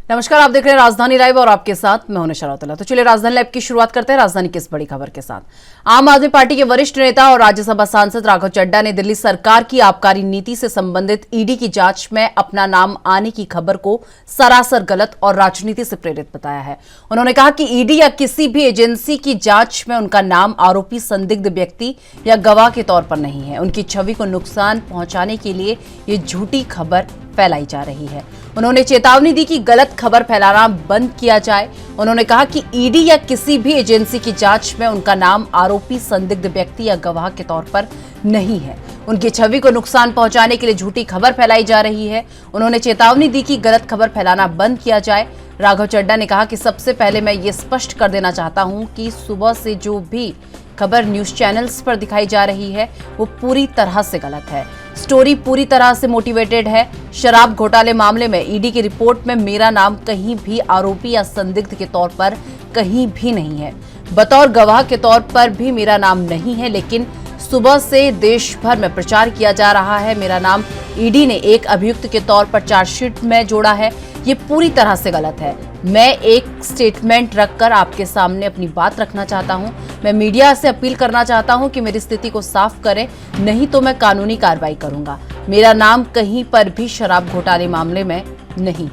नमस्कार, आप देख रहे हैं राजधानी लाइव और आपके साथ मैं हूं निशा रौतेला। तो चलिए राजधानी लाइव की शुरुआत करते हैं राजधानी की इस बड़ी खबर के साथ। आम आदमी पार्टी के वरिष्ठ नेता और राज्यसभा सांसद राघव चड्ढा ने दिल्ली सरकार की आबकारी नीति से संबंधित ईडी की जांच में अपना नाम आने की खबर को सरासर गलत और राजनीति से प्रेरित बताया है। उन्होंने कहा कि ईडी या किसी भी एजेंसी की जांच में उनका नाम आरोपी, संदिग्ध व्यक्ति या गवाह के तौर पर नहीं है। उनकी छवि को नुकसान पहुंचाने के लिए ये झूठी खबर फैलाई जा रही है। उन्होंने चेतावनी दी कि गलत खबर फैलाना बंद किया जाए। उन्होंने कहा कि ईडी या किसी भी एजेंसी की जांच में उनका नाम आरोपी, संदिग्ध व्यक्ति या गवाह के तौर पर नहीं है। उनकी छवि को नुकसान पहुंचाने के लिए झूठी खबर फैलाई जा रही है। उन्होंने चेतावनी दी कि गलत खबर फैलाना बंद किया जाए। राघव चड्ढा ने कहा कि सबसे पहले मैं ये स्पष्ट कर देना चाहता हूं कि सुबह से जो भी खबर न्यूज चैनल्स पर दिखाई जा रही है वो पूरी तरह से गलत है। स्टोरी पूरी तरह से मोटिवेटेड है। शराब घोटाले मामले में ईडी की रिपोर्ट में मेरा नाम कहीं भी आरोपी या संदिग्ध के तौर पर कहीं भी नहीं है। बतौर गवाह के तौर पर भी मेरा नाम नहीं है, लेकिन सुबह से देश भर में प्रचार किया जा रहा है। मेरा नाम ईडी ने एक अभियुक्त के तौर पर चार्जशीट में जोड़ा है। ये पूरी तरह से गलत है। मैं एक स्टेटमेंट रखकर आपके सामने अपनी बात रखना चाहता हूं। मैं मीडिया से अपील करना चाहता हूं कि मेरी स्थिति को साफ करें, नहीं तो मैं कानूनी कार्रवाई करूंगा। मेरा नाम कहीं पर भी शराब घोटाले मामले में नहीं।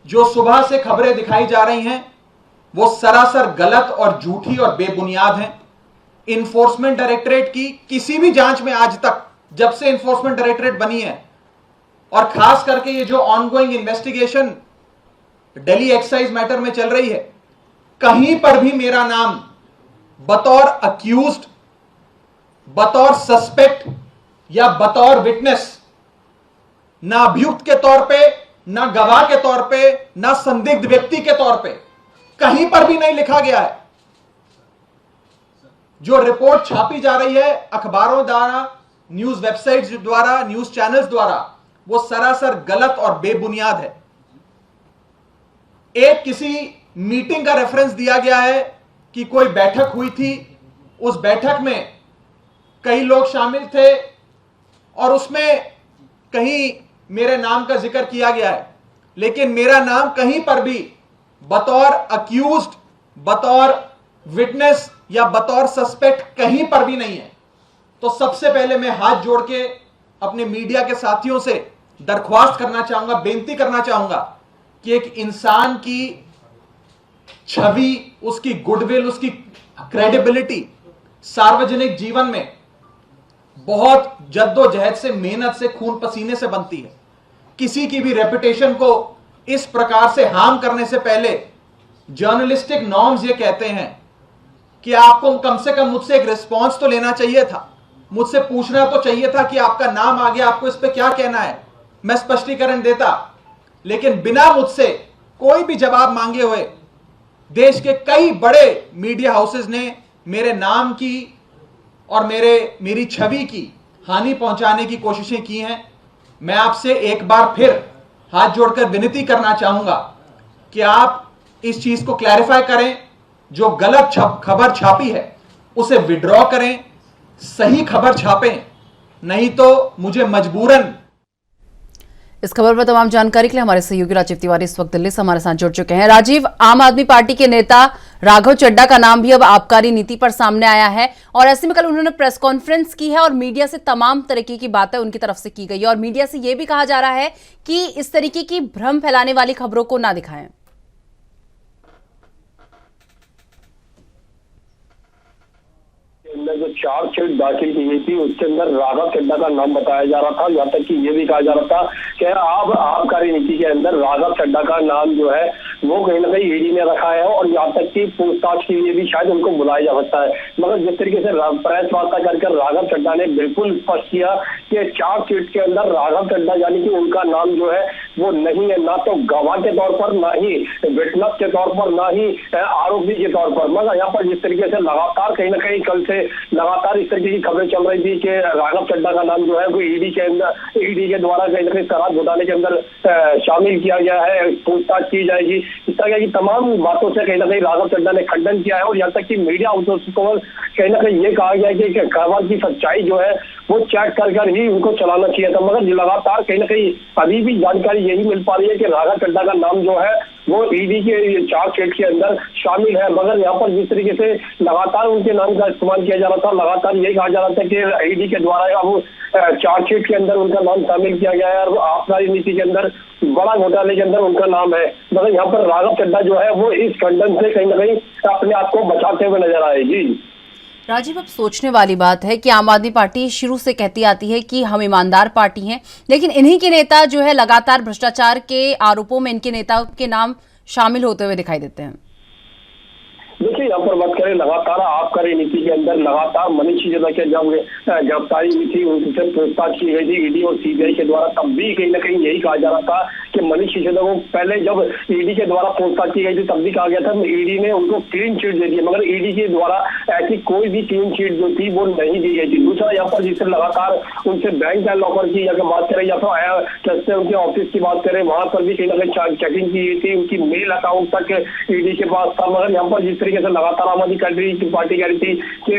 जो सुबह से खबरें दिखाई जा रही हैं वो सरासर गलत और झूठी और बेबुनियाद हैं। इन्फोर्समेंट डायरेक्टरेट की किसी भी जांच में आज तक, जब से इन्फोर्समेंट डायरेक्टरेट बनी है, और खास करके ये जो ongoing investigation Delhi excise matter में चल रही है, कहीं पर भी मेरा नाम बतौर अक्यूज्ड, बतौर सस्पेक्ट या बतौर विटनेस, ना अभियुक्त के तौर पे, ना गवाह के तौर पे, ना संदिग्ध व्यक्ति के तौर पे कहीं पर भी नहीं लिखा गया है। जो रिपोर्ट छापी जा रही है अखबारों द्वारा, न्यूज वेबसाइट्स द्वारा, न्यूज चैनल्स द्वारा, वो सरासर गलत और बेबुनियाद है। एक किसी मीटिंग का रेफरेंस दिया गया है कि कोई बैठक हुई थी, उस बैठक में कई लोग शामिल थे और उसमें कहीं मेरे नाम का जिक्र किया गया है, लेकिन मेरा नाम कहीं पर भी बतौर अक्यूज्ड, बतौर विटनेस या बतौर सस्पेक्ट कहीं पर भी नहीं है। तो सबसे पहले मैं हाथ जोड़ के अपने मीडिया के साथियों से दरख्वास्त करना चाहूंगा, बेनती करना चाहूंगा कि एक इंसान की छवि, उसकी गुडविल, उसकी क्रेडिबिलिटी सार्वजनिक जीवन में बहुत जद्दोजहद से, मेहनत से, खून पसीने से बनती है। किसी की भी रेपुटेशन को इस प्रकार से हार्म करने से पहले जर्नलिस्टिक नॉर्म्स ये कहते हैं कि आपको कम से कम मुझसे एक रिस्पांस तो लेना चाहिए था, मुझसे पूछना तो चाहिए था कि आपका नाम आ गया, आपको इस पे क्या कहना है, मैं स्पष्टीकरण देता। लेकिन बिना मुझसे कोई भी जवाब मांगे हुए देश के कई बड़े मीडिया हाउसेस ने मेरे नाम की और मेरी छवि की हानि पहुंचाने की कोशिशें की हैं। मैं आपसे एक बार फिर हाथ जोड़कर विनती करना चाहूंगा कि आप इस चीज को क्लैरिफाई करें। जो गलत खबर छापी है उसे विड्रॉ करें, सही खबर छापें, नहीं तो मुझे मजबूरन। इस खबर पर तमाम जानकारी के लिए हमारे सहयोगी राजीव तिवारी इस वक्त दिल्ली से हमारे साथ जुड़ चुके हैं। राजीव, आम आदमी पार्टी के नेता राघव चड्ढा का नाम भी अब आबकारी नीति पर सामने आया है और ऐसे में कल उन्होंने प्रेस कॉन्फ्रेंस की है और मीडिया से तमाम तरीके की बातें उनकी तरफ से की गई है और मीडिया से यह भी कहा जा रहा है कि इस तरीके की भ्रम फैलाने वाली खबरों को ना दिखाएं। अंदर जो चार्जशीट दाखिल की गई थी उसके अंदर राघव चड्ढा का नाम बताया जा रहा था। यहाँ तक कि ये भी कहा जा रहा था कि अब आबकारी नीति के अंदर राघव चड्ढा का नाम जो है वो कहीं ना कहीं ईडी ने रखा है और यहाँ तक कि पूछताछ के लिए भी शायद उनको बुलाया जा सकता है। मगर जिस तरीके से प्रेस वार्ता कर राघव चड्ढा ने बिल्कुल स्पष्ट किया कि चार्जशीट के अंदर राघव चड्ढा यानी कि उनका नाम जो है वो नहीं है, ना तो गवाह के तौर पर, ना ही विटनेस के तौर पर, ना ही आरोपी के तौर पर। मगर यहाँ पर जिस तरीके से लगातार कहीं ना कहीं कल से लगातार इस तरीके की खबरें चल रही थी कि राघव चड्ढा का नाम जो है वो ईडी के द्वारा कहीं ना कहीं शराब घोटाले के अंदर शामिल किया गया है, पूछताछ की जाएगी, इस तरह की तमाम बातों से कहीं ना कहीं राघव चड्ढा ने खंडन किया है। और यहाँ तक कि मीडिया हाउसों को कहीं ना कहीं ये कहा गया है कि खबर की सच्चाई जो है वो चेक कर ही उनको चलाना चाहिए था। मगर लगातार कहीं ना कहीं अभी भी जानकारी यही मिल पा रही है कि राघव चड्ढा का नाम जो है वो ईडी के चार्जशीट के अंदर शामिल है। मगर यहाँ पर जिस तरीके से लगातार उनके नाम का इस्तेमाल किया जा रहा था, लगातार यही कहा जा रहा था कि ईडी के द्वारा अब चार्जशीट के अंदर उनका नाम शामिल किया गया है और आबकारी नीति के अंदर बड़ा घोटाले के अंदर उनका नाम है। मगर यहाँ पर राघव चड्ढा जो है वो इस खंडन से कहीं ना कहीं अपने आप को बचाते हुए नजर आएगी। राजीव, अब सोचने वाली बात है कि आम आदमी पार्टी शुरू से कहती आती है कि हम ईमानदार पार्टी हैं, लेकिन इन्हीं के नेता जो है लगातार भ्रष्टाचार के आरोपों में इनके नेता के नाम शामिल होते हुए दिखाई देते हैं। देखिए, यहाँ पर बात करें लगातार आबकारी नीति के अंदर लगातार मनीष सिसोदिया के जब गिरफ्तारी हुई थी, उनसे पूछताछ की गई थी ईडी और सीबीआई के द्वारा, तब भी कहीं ना कहीं यही कहा जा रहा था कि मनीष सिसोदिया को पहले जब ईडी के द्वारा पूछताछ की गई थी तब भी कहा गया था ईडी ने उनको क्लीन चिट दे दी, मगर ईडी के द्वारा ऐसी कोई भी क्लीन चिट जो थी वो नहीं दी गई थी। दूसरा यहाँ पर जिससे लगातार उनसे बैंक लॉकर की अगर बात करें या फिर उनके ऑफिस की बात करें, वहां पर भी कहीं ना कहीं चेकिंग की गई थी, उनकी मेल अकाउंट तक ईडी के पास था। मगर यहाँ पर जिस तरीके से लगातार आम आदमी पार्टी कह रही थी कि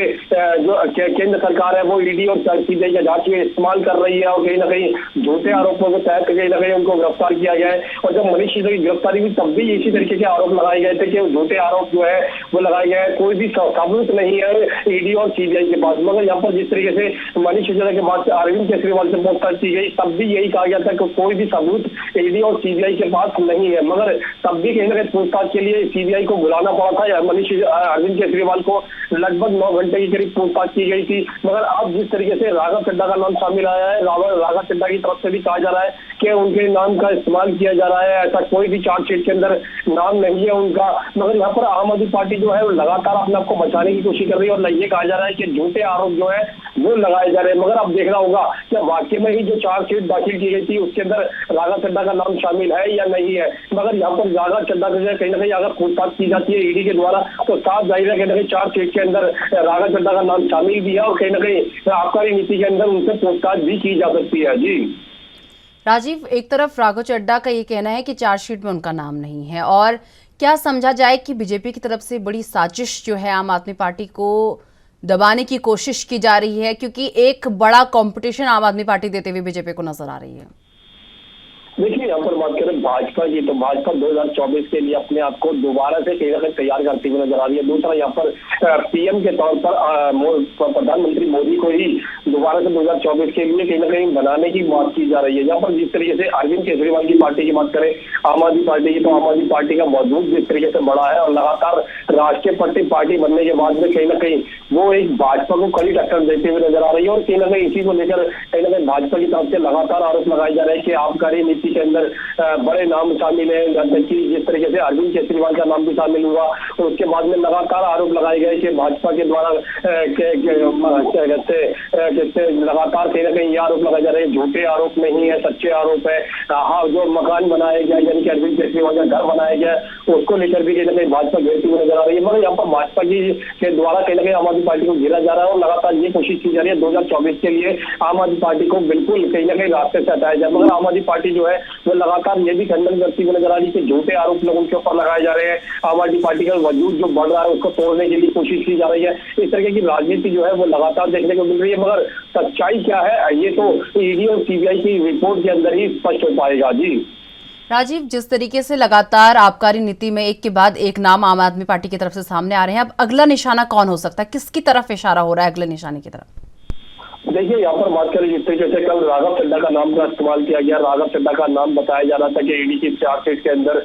जो केंद्र सरकार है वो ईडी और सीबीआई के जांच में इस्तेमाल कर रही है और कहीं ना कहीं झूठे आरोपों के तहत कहीं ना कहीं उनको गिरफ्तार किया गया है। और जब मनीष सिसोदिया की गिरफ्तारी हुई तब भी इसी तरीके के आरोप लगाए गए थे कि झूठे आरोप जो है वो लगाए गए हैं, कोई भी सबूत नहीं है ईडी और सीबीआई के पास। मगर यहाँ पर जिस तरीके से मनीष सिसोदिया के बाद अरविंद केजरीवाल से पूछताछ की गई तब भी यही कहा गया था कि कोई भी सबूत ईडी और सीबीआई के पास नहीं है। मगर तब भी कहीं ना कहीं पूछताछ के लिए सीबीआई को बुलाना पड़ा था। अरविंद केजरीवाल को लगभग 9 घंटे के करीब पूछताछ की गई थी। मगर अब जिस तरीके से राघव चड्ढा का नाम शामिल आया है, राघव चड्ढा की तरफ से भी कहा जा रहा है कि उनके नाम का इस्तेमाल किया जा रहा है, ऐसा कोई भी चार्जशीट के अंदर नाम नहीं है उनका। मगर यहाँ पर आम आदमी पार्टी जो है वो लगातार अपने आप को बचाने की कोशिश कर रही है और ये कहा जा रहा है कि झूठे आरोप जो है वो लगाए जा रहे हैं। मगर अब देखना होगा कि वाकई में ही जो चार्जशीट दाखिल की गई थी उसके अंदर राघव चड्ढा का नाम शामिल है या नहीं है। मगर यहाँ पर राघव चड्ढा से कहीं ना कहीं अगर पूछताछ की जाती है ईडी के द्वारा तो साफ जाहिर है कहीं ना कहीं चार्जशीट के अंदर राघव चड्ढा का नाम शामिल भी है और कहीं ना कहीं आबकारी नीति के अंदर उनसे पूछताछ भी की जा सकती है। जी राजीव, एक तरफ राघव चड्ढा का ये कहना है कि चार्जशीट में उनका नाम नहीं है, और क्या समझा जाए कि बीजेपी की तरफ से बड़ी साजिश जो है आम आदमी पार्टी को दबाने की कोशिश की जा रही है, क्योंकि एक बड़ा कंपटीशन आम आदमी पार्टी देते हुए बीजेपी को नजर आ रही है। देखिए, यहाँ पर बात करें भाजपा की तो भाजपा 2024 के लिए अपने आप को दोबारा से कहीं ना कहीं तैयार करती हुई नजर आ रही है। दूसरा यहाँ पर पीएम के तौर पर प्रधानमंत्री मोदी को ही दोबारा से 2024 के लिए कहीं ना कहीं बनाने की बात की जा रही है। यहाँ पर जिस तरीके से अरविंद केजरीवाल की पार्टी की बात करें आम आदमी पार्टी की, तो आम आदमी पार्टी का मजबूत जिस तरीके से बढ़ा है और लगातार राष्ट्रीय पार्टी बनने के बाद में कहीं ना कहीं वो एक भाजपा को कड़ी टक्कर देते हुए नजर आ रही है। और कहीं ना कहीं इसी को लेकर कहीं ना कहीं भाजपा की तरफ से लगातार आरोप लगाए जा रहे हैं कि आबकारी नीति के अंदर बड़े नाम शामिल है, जैसे कि जिस तरीके से अरविंद केजरीवाल का नाम भी शामिल हुआ और उसके बाद में लगातार आरोप लगाए गए कि भाजपा के द्वारा लगातार कहीं ना कहीं ये आरोप लगाए जा रहे हैं, झूठे आरोप नहीं है, सच्चे आरोप है। हाँ, जो मकान बनाया गया यानी कि अरविंद केजरीवाल का घर बनाया गया उसको लेकर भी कहीं ना कहीं भाजपा घेरती हुई नजर आ रही है। मगर यहाँ पर भाजपा के द्वारा कहीं ना कहीं आम आदमी पार्टी को घेरा जा रहा है और लगातार ये कोशिश की जा रही है 2024 के लिए आम आदमी पार्टी को बिल्कुल कहीं ना कहीं रास्ते से हटाया जाए। मगर आम आदमी पार्टी जो है वो लगातार ये भी खंडन करती हुई नजर आ रही है कि झूठे आरोप लोगों के ऊपर लगाए जा रहे हैं। आम आदमी पार्टी का वजूद जो बढ़ रहा है उसको तोड़ने के लिए कोशिश की जा रही है। इस तरह की राजनीति जो है वो लगातार देखने को मिल रही है। मगर सच्चाई क्या है ये तो ईडी और सीबीआई की रिपोर्ट के अंदर ही स्पष्ट हो पाएगा। जी राजीव, जिस तरीके से लगातार आबकारी नीति में एक के बाद एक नाम आम आदमी पार्टी की तरफ से सामने आ रहे हैं, अब अगला निशाना कौन हो सकता है? किसकी तरफ इशारा हो रहा है अगले निशाने की तरफ? देखिए, यहाँ पर बात करें जिस तरीके से कल राघव चड्ढा का नाम का इस्तेमाल किया गया, राघव चड्ढा का नाम बताया जा रहा था कि ईडी की चार्जशीट के अंदर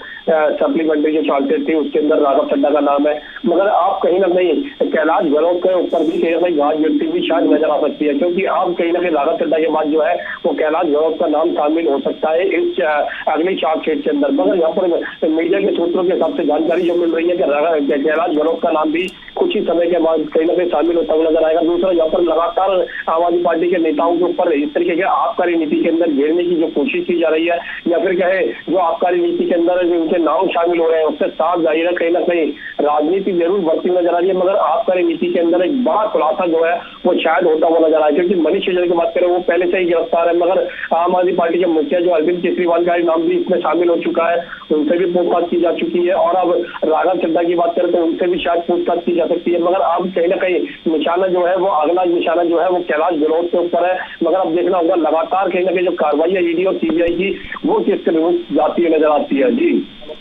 सप्लीमेंट्री जो चार्जशीट थी उसके अंदर राघव चड्ढा का नाम है। मगर आप कहीं ना कहीं कैलाश गहलोत के ऊपर भी कहीं ना कहीं घास गिरती हुई शायद नजर आ सकती है, क्योंकि आप कहीं ना कहीं राघव चड्ढा के बाद जो है वो कैलाश गहलोत का नाम शामिल हो सकता है इस अगली चार्जशीट के अंदर। मगर यहाँ पर मीडिया के सूत्रों के हिसाब से जानकारी जो मिल रही है कि कैलाश गहलोत का नाम भी कुछ कुछ ही समय के बाद कहीं ना कहीं शामिल होता हुआ नजर आएगा। दूसरा, यहाँ पर लगातार आम आदमी पार्टी के नेताओं के ऊपर इस तरीके के आबकारी नीति के अंदर घेरने की जो कोशिश की जा रही है, या फिर कहे जो आबकारी नीति के अंदर जो उनके नाम शामिल हो रहे हैं, उससे साफ जाहिर है कहीं ना कहीं राजनीति जरूर बढ़ती नजर आ रही है। मगर आबकारी नीति के अंदर एक बड़ा खुलासा जो है वो शायद होता हुआ नजर आया, क्योंकि मनीष सिसोदिया की बात करें वो पहले से ही गिरफ्तार है, मगर आम आदमी पार्टी के मुखिया जो अरविंद केजरीवाल का नाम भी इसमें शामिल हो चुका है, उनसे भी पूछताछ की जा चुकी है। और अब राघव चड्ढा की बात करें तो उनसे भी शायद पूछताछ की जा सकती है। मगर अब कहीं ना कहीं निशाना जो है वो अगला निशाना जो है वो कैलाश गहलोत के ऊपर है। मगर अब देखना होगा लगातार कहीं ना कहीं जो कार्रवाई है ईडी और सीबीआई की वो किसके विरुद्ध जाती है नजर आती है। जी,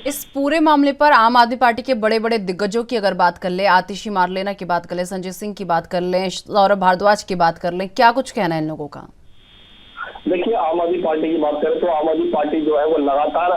इस पूरे मामले पर आम आदमी पार्टी के बड़े बड़े दिग्गजों की अगर बात कर ले, आतिशी मारलेना की बात कर ले, संजय सिंह की बात कर लें, सौरभ भारद्वाज की बात कर लें, क्या कुछ कहना है इन लोगों का? देखिए, आम आदमी पार्टी की बात करें तो आम आदमी पार्टी जो है वो लगातार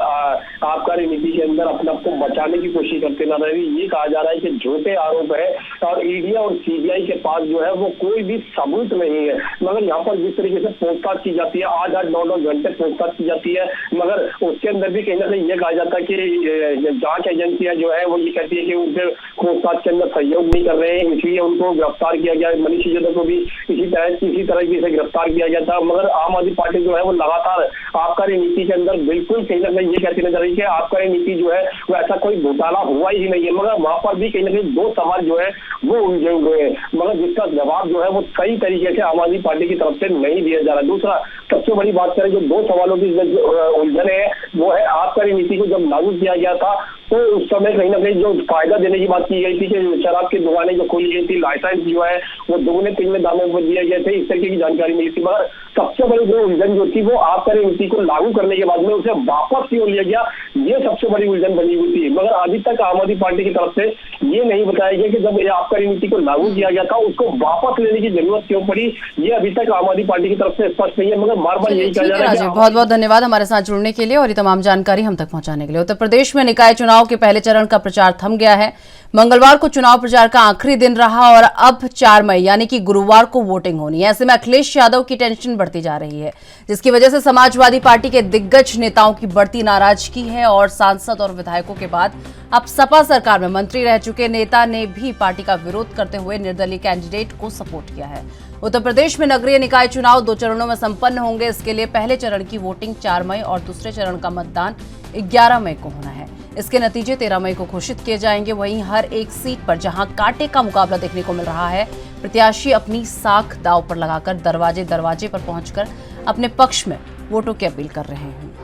आबकारी नीति के अंदर अपने आप को बचाने की कोशिश करते नजर आ रही है। ये कहा जा रहा है कि झूठे आरोप है और ईडी और सीबीआई के पास जो है वो कोई भी सबूत नहीं है। मगर यहाँ पर जिस तरीके से पूछताछ की जाती है, 8-8, 9-9 घंटे पूछताछ की जाती है, मगर उसके अंदर भी कहीं ना कहीं ये कहा जाता है कि जांच एजेंसियां जो है वो ये कहती है कि उनके पूछताछ के अंदर सहयोग नहीं कर रहे हैं, इसलिए उनको गिरफ्तार किया गया। मनीष सिसोदिया को भी इसी तरीके से गिरफ्तार किया गया था। मगर आम आदमी पार्टी जो है वो लगातार आबकारी नीति के अंदर बिल्कुल कहीं ना कहीं ये कहती नजर आई कि आबकारी नीति जो है वो ऐसा कोई घोटाला हुआ ही नहीं है। मगर वहां पर भी कहीं ना कहीं दो सवाल जो है वो उलझे हुए हैं, मगर जिसका जवाब जो है वो सही तरीके से आम आदमी पार्टी की तरफ से नहीं दिया जा रहा। दूसरा, सबसे बड़ी बात करें जो दो सवालों की उलझन है वो है आबकारी नीति को जब लागू किया गया था तो उस समय कहीं ना कहीं जो फायदा देने की बात की गई थी कि शराब की दुकानें जो खोली गई थी, लाइसेंस जो है वो 2-3 दामों पर दिए गए थे, इस तरीके की जानकारी मिली थी। मगर सबसे बड़ी जो उलझन जो थी वो आबकारी नीति को लागू करने के बाद में उसे वापस क्यों लिया गया, ये सबसे बड़ी उलझन बनी हुई थी। मगर अभी तक आम आदमी पार्टी की तरफ से ये नहीं बताया गया कि जब ये आबकारी नीति को लागू किया गया था उसको वापस लेने की जरूरत क्यों पड़ी, ये अभी तक आम आदमी पार्टी की तरफ से स्पष्ट नहीं है। मगर बार बार यही कहा जा रहा है। बहुत बहुत धन्यवाद हमारे साथ जुड़ने के लिए और ये तमाम जानकारी हम तक पहुंचाने के लिए। उत्तर प्रदेश में निकाय चुनाव के पहले चरण का प्रचार थम गया है। मंगलवार को चुनाव प्रचार का आखिरी दिन रहा और अब 4 मई यानी कि गुरुवार को वोटिंग होनी है। ऐसे में अखिलेश यादव की टेंशन बढ़ती जा रही है, जिसकी वजह से समाजवादी पार्टी के दिग्गज नेताओं की बढ़ती नाराजगी है और सांसद और विधायकों के बाद अब सपा सरकार में मंत्री रह चुके नेता ने भी पार्टी का विरोध करते हुए निर्दलीय कैंडिडेट को सपोर्ट किया है। उत्तर प्रदेश में नगरीय निकाय चुनाव 2 चरणों में संपन्न होंगे। इसके लिए पहले चरण की वोटिंग 4 मई और दूसरे चरण का मतदान 11 मई को होना है। इसके नतीजे 13 मई को घोषित किए जाएंगे। वहीं हर एक सीट पर जहां कांटे का मुकाबला देखने को मिल रहा है, प्रत्याशी अपनी साख दांव पर लगाकर दरवाजे दरवाजे पर पहुंचकर अपने पक्ष में वोटों की अपील कर रहे हैं।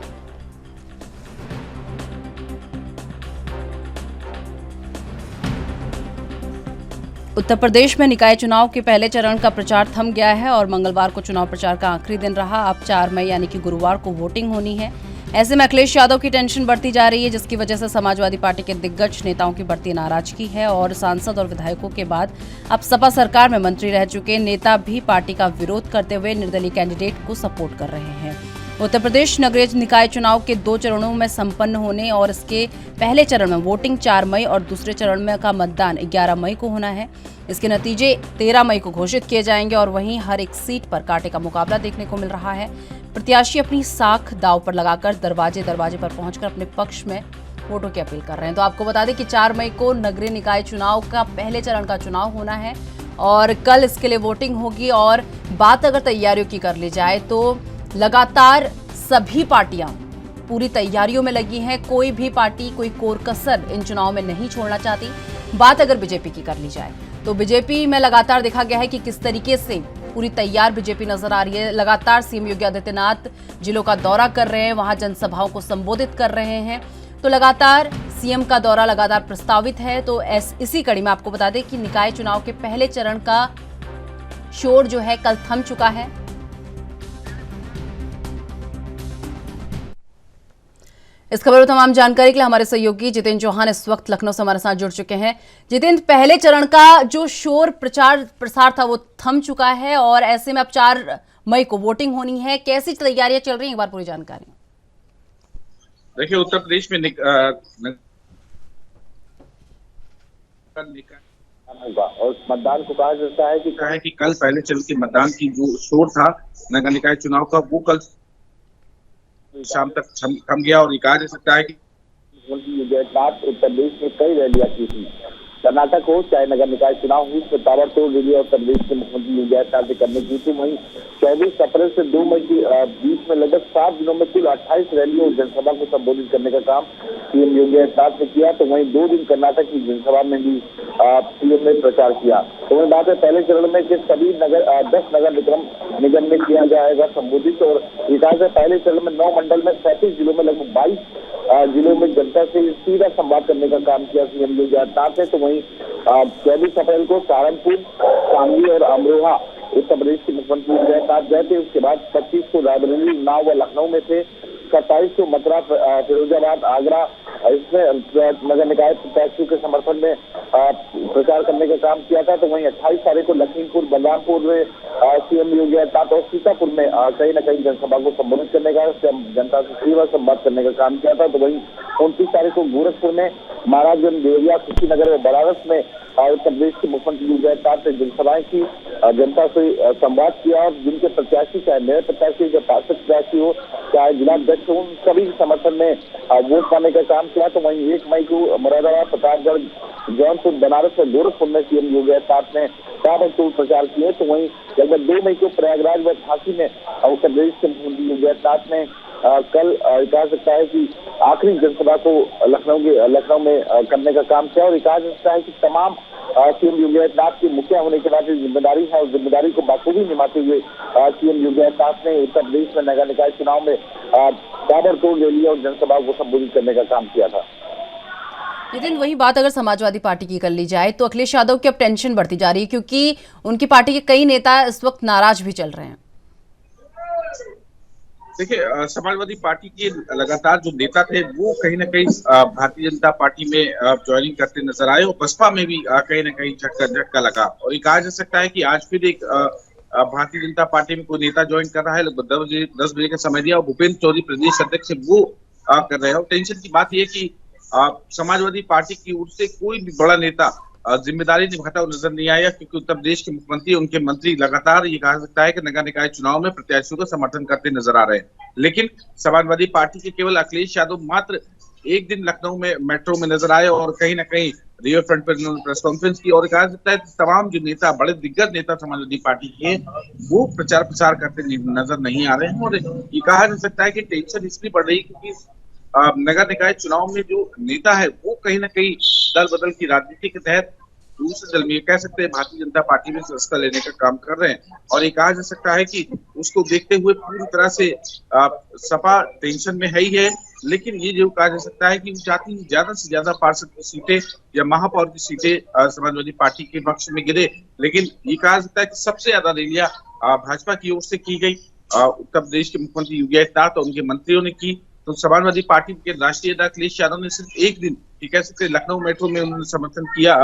उत्तर प्रदेश में निकाय चुनाव के पहले चरण का प्रचार थम गया है और मंगलवार को चुनाव प्रचार का आखिरी दिन रहा। अब 4 मई यानी कि गुरुवार को वोटिंग होनी है। ऐसे में अखिलेश यादव की टेंशन बढ़ती जा रही है, जिसकी वजह से समाजवादी पार्टी के दिग्गज नेताओं की बढ़ती नाराजगी है और सांसद और विधायकों के बाद अब सपा सरकार में मंत्री रह चुके नेता भी पार्टी का विरोध करते हुए निर्दलीय कैंडिडेट को सपोर्ट कर रहे हैं। उत्तर प्रदेश नगरीय निकाय चुनाव के 2 चरणों में संपन्न होने और इसके पहले चरण में वोटिंग 4 मई और दूसरे चरण में का मतदान 11 मई को होना है। इसके नतीजे 13 मई को घोषित किए जाएंगे और वहीं हर एक सीट पर कांटे का मुकाबला देखने को मिल रहा है। प्रत्याशी अपनी साख दांव पर लगाकर दरवाजे दरवाजे पर पहुंचकर अपने पक्ष में वोटों की अपील कर रहे हैं। तो आपको बता दें कि 4 मई को नगरीय निकाय चुनाव का पहले चरण का चुनाव होना है और कल इसके लिए वोटिंग होगी। और बात अगर तैयारियों की कर ली जाए तो लगातार सभी पार्टियां पूरी तैयारियों में लगी हैं। कोई भी पार्टी कोई कोर कसर इन चुनाव में नहीं छोड़ना चाहती। बात अगर बीजेपी की कर ली जाए तो बीजेपी में लगातार देखा गया है कि किस तरीके से पूरी तैयार बीजेपी नजर आ रही है। लगातार सीएम योगी आदित्यनाथ जिलों का दौरा कर रहे हैं, वहां जनसभाओं को संबोधित कर रहे हैं। तो लगातार सीएम का दौरा लगातार प्रस्तावित है। तो इसी कड़ी में आपको बता दें कि निकाय चुनाव के पहले चरण का शोर जो है कल थम चुका है। इस खबर में तमाम जानकारी के लिए हमारे सहयोगी जितेंद्र चौहान इस वक्त लखनऊ से हमारे साथ जुड़ चुके हैं। जितेंद्र, पहले चरण का जो शोर प्रचार प्रसार था वो थम चुका है और ऐसे में अब 4 मई को वोटिंग होनी है। कैसी तैयारियां चल रही हैं, एक बार पूरी जानकारी। देखिए, उत्तर प्रदेश में और मतदान को कहा जाता है कि कल पहले चरण के मतदान की जो शोर था नगर निकाय चुनाव का वो कल शाम तक थम गया और ये कहा जा सकता है कि उत्तर प्रदेश में कई रैलियां की थी कर्नाटक हो चाहे नगर निकाय चुनाव हुई, तो ताबड़तोड़ रैली और प्रदेश के मुख्यमंत्री योगी आदित्यनाथ ने करने की थी। वहीं 24 अप्रैल से 2 मई के बीच में लगभग 7 दिनों में कुल 28 रैलियों और जनसभा को संबोधित करने का काम सीएम योगी आदित्यनाथ ने किया। तो वहीं 2 दिन कर्नाटक की जनसभा में भी सीएम ने प्रचार किया। तो वही बात है, पहले चरण में के सभी 10 नगर निगम में किया जाएगा संबोधित, और विकास है पहले चरण में 9 मंडल में 37 जिलों में लगभग 22 जिलों में जनता से सीधा संवाद करने का काम किया सीएम योगी आदित्यनाथ ने। तो वहीं 24 अप्रैल को सहारनपुर, सांगली और अमरोहा उत्तर प्रदेश के मुख्यमंत्री योगी आदित्यनाथ गए थे। उसके बाद 25 को रायबरेली, उन्नाव व लखनऊ में थे। 27 को मथुरा, फिरोजाबाद, आगरा, इसमें नगर निकाय प्रत्याशियों के समर्थन में प्रचार करने का काम किया था। तो वहीं 28 तारीख को लखीमपुर, बलरामपुर में सीएम योगी आदित्यनाथ और सीतापुर में कहीं न कहीं जनसभा को संबोधित करने का, जनता से सीधा संवाद करने का काम किया था। तो वहीं 29 तारीख को गोरखपुर में, महाराजगंज, देवरिया, कुशीनगर और बनारस में उत्तर प्रदेश के मुख्यमंत्री योगी आदित्यनाथ ने जनसभाएं की, जनता से संवाद किया। और जिनके प्रत्याशी, चाहे नए प्रत्याशी, चाहे पार्षद प्रत्याशी हो, चाहे जिलाध्यक्ष हो, उन सभी समर्थन में वोट पाने का काम किया। तो वहीं 1 मई को मुरादाबाद, प्रतापगढ़, जौनपुर, बनारस और गोरखपुर में सीएम योगी आदित्यनाथ ने ताबड़तोड़ प्रचार किए। तो वहीं लगभग 2 मई को प्रयागराज व झांसी में उत्तर प्रदेश के मुख्यमंत्री योगी आदित्यनाथ ने कल कहा सकता है कि आखिरी जनसभा को लखनऊ में करने का काम किया। और कहा जा सकता है कि तमाम सीएम योगी आदित्यनाथ की मुखिया होने के बाद जिम्मेदारी है, और जिम्मेदारी को बखूबी निभाते हुए सीएम योगी आदित्यनाथ ने उत्तर प्रदेश में नगर निकाय चुनाव में ताबड़तोड़ रैली और जनसभा को संबोधित करने का काम किया था। नितिन, वही बात अगर समाजवादी पार्टी की कर ली जाए तो अखिलेश यादव की अब टेंशन बढ़ती जा रही है, क्योंकि उनकी पार्टी के कई नेता इस वक्त नाराज भी चल रहे हैं। देखिए, समाजवादी पार्टी के लगातार जो नेता थे वो कहीं ना कहीं भारतीय जनता पार्टी में ज्वाइनिंग करते नजर आए, और बसपा में भी कहीं ना कहीं झटका लगा। और ये कहा जा सकता है कि आज फिर एक भारतीय जनता पार्टी में कोई नेता ज्वाइन कर रहा है। लगभग 10 बजे का समय दिया, और भूपेंद्र चौधरी प्रदेश अध्यक्ष वो कर रहे हैं। और टेंशन की बात यह कि समाजवादी पार्टी की ओर से कोई भी बड़ा नेता जिम्मेदारी निभाता हुआ नजर नहीं आया, क्योंकि उत्तर प्रदेश के मुख्यमंत्री, उनके मंत्री लगातार ये कहा सकता है कि नगर निकाय चुनाव में प्रत्याशियों का समर्थन करते नजर आ रहे हैं। लेकिन समाजवादी पार्टी के केवल अखिलेश यादव मात्र एक दिन लखनऊ में मेट्रो में नजर आए और कहीं ना कहीं रिवर फ्रंट पर प्रेस कॉन्फ्रेंस की। और कहा सकता है तमाम जो नेता, बड़े दिग्गज नेता समाजवादी पार्टी के, वो प्रचार करते नजर नहीं आ रहे हैं। और ये कहा जा सकता है कि टेंशन इसलिए बढ़ रही है क्योंकि नगर निकाय चुनाव में जो नेता है वो कहीं ना कहीं दल बदल की राजनीति के तहत दूसरे दल में, कह सकते हैं भारतीय जनता पार्टी में सदस्यता लेने का काम कर रहे हैं। और ये कहा जा सकता है कि उसको देखते हुए पूरी तरह से सपा टेंशन में है ही है। लेकिन ये जो कहा जा सकता है कि वो चाहती है ज्यादा से ज्यादा पार्षद की सीटें या महापौर की सीटें समाजवादी पार्टी के पक्ष में गिरे। लेकिन ये कहा जा सकता है कि सबसे ज्यादा रैलियां भाजपा की ओर से की गई, उत्तर प्रदेश के मुख्यमंत्री योगी आदित्यनाथ और उनके मंत्रियों ने की। तो समाजवादी पार्टी के राष्ट्रीय अध्यक्ष अखिलेश यादव ने सिर्फ एक दिन, कह सकते लखनऊ मेट्रो में उन्होंने समर्थन किया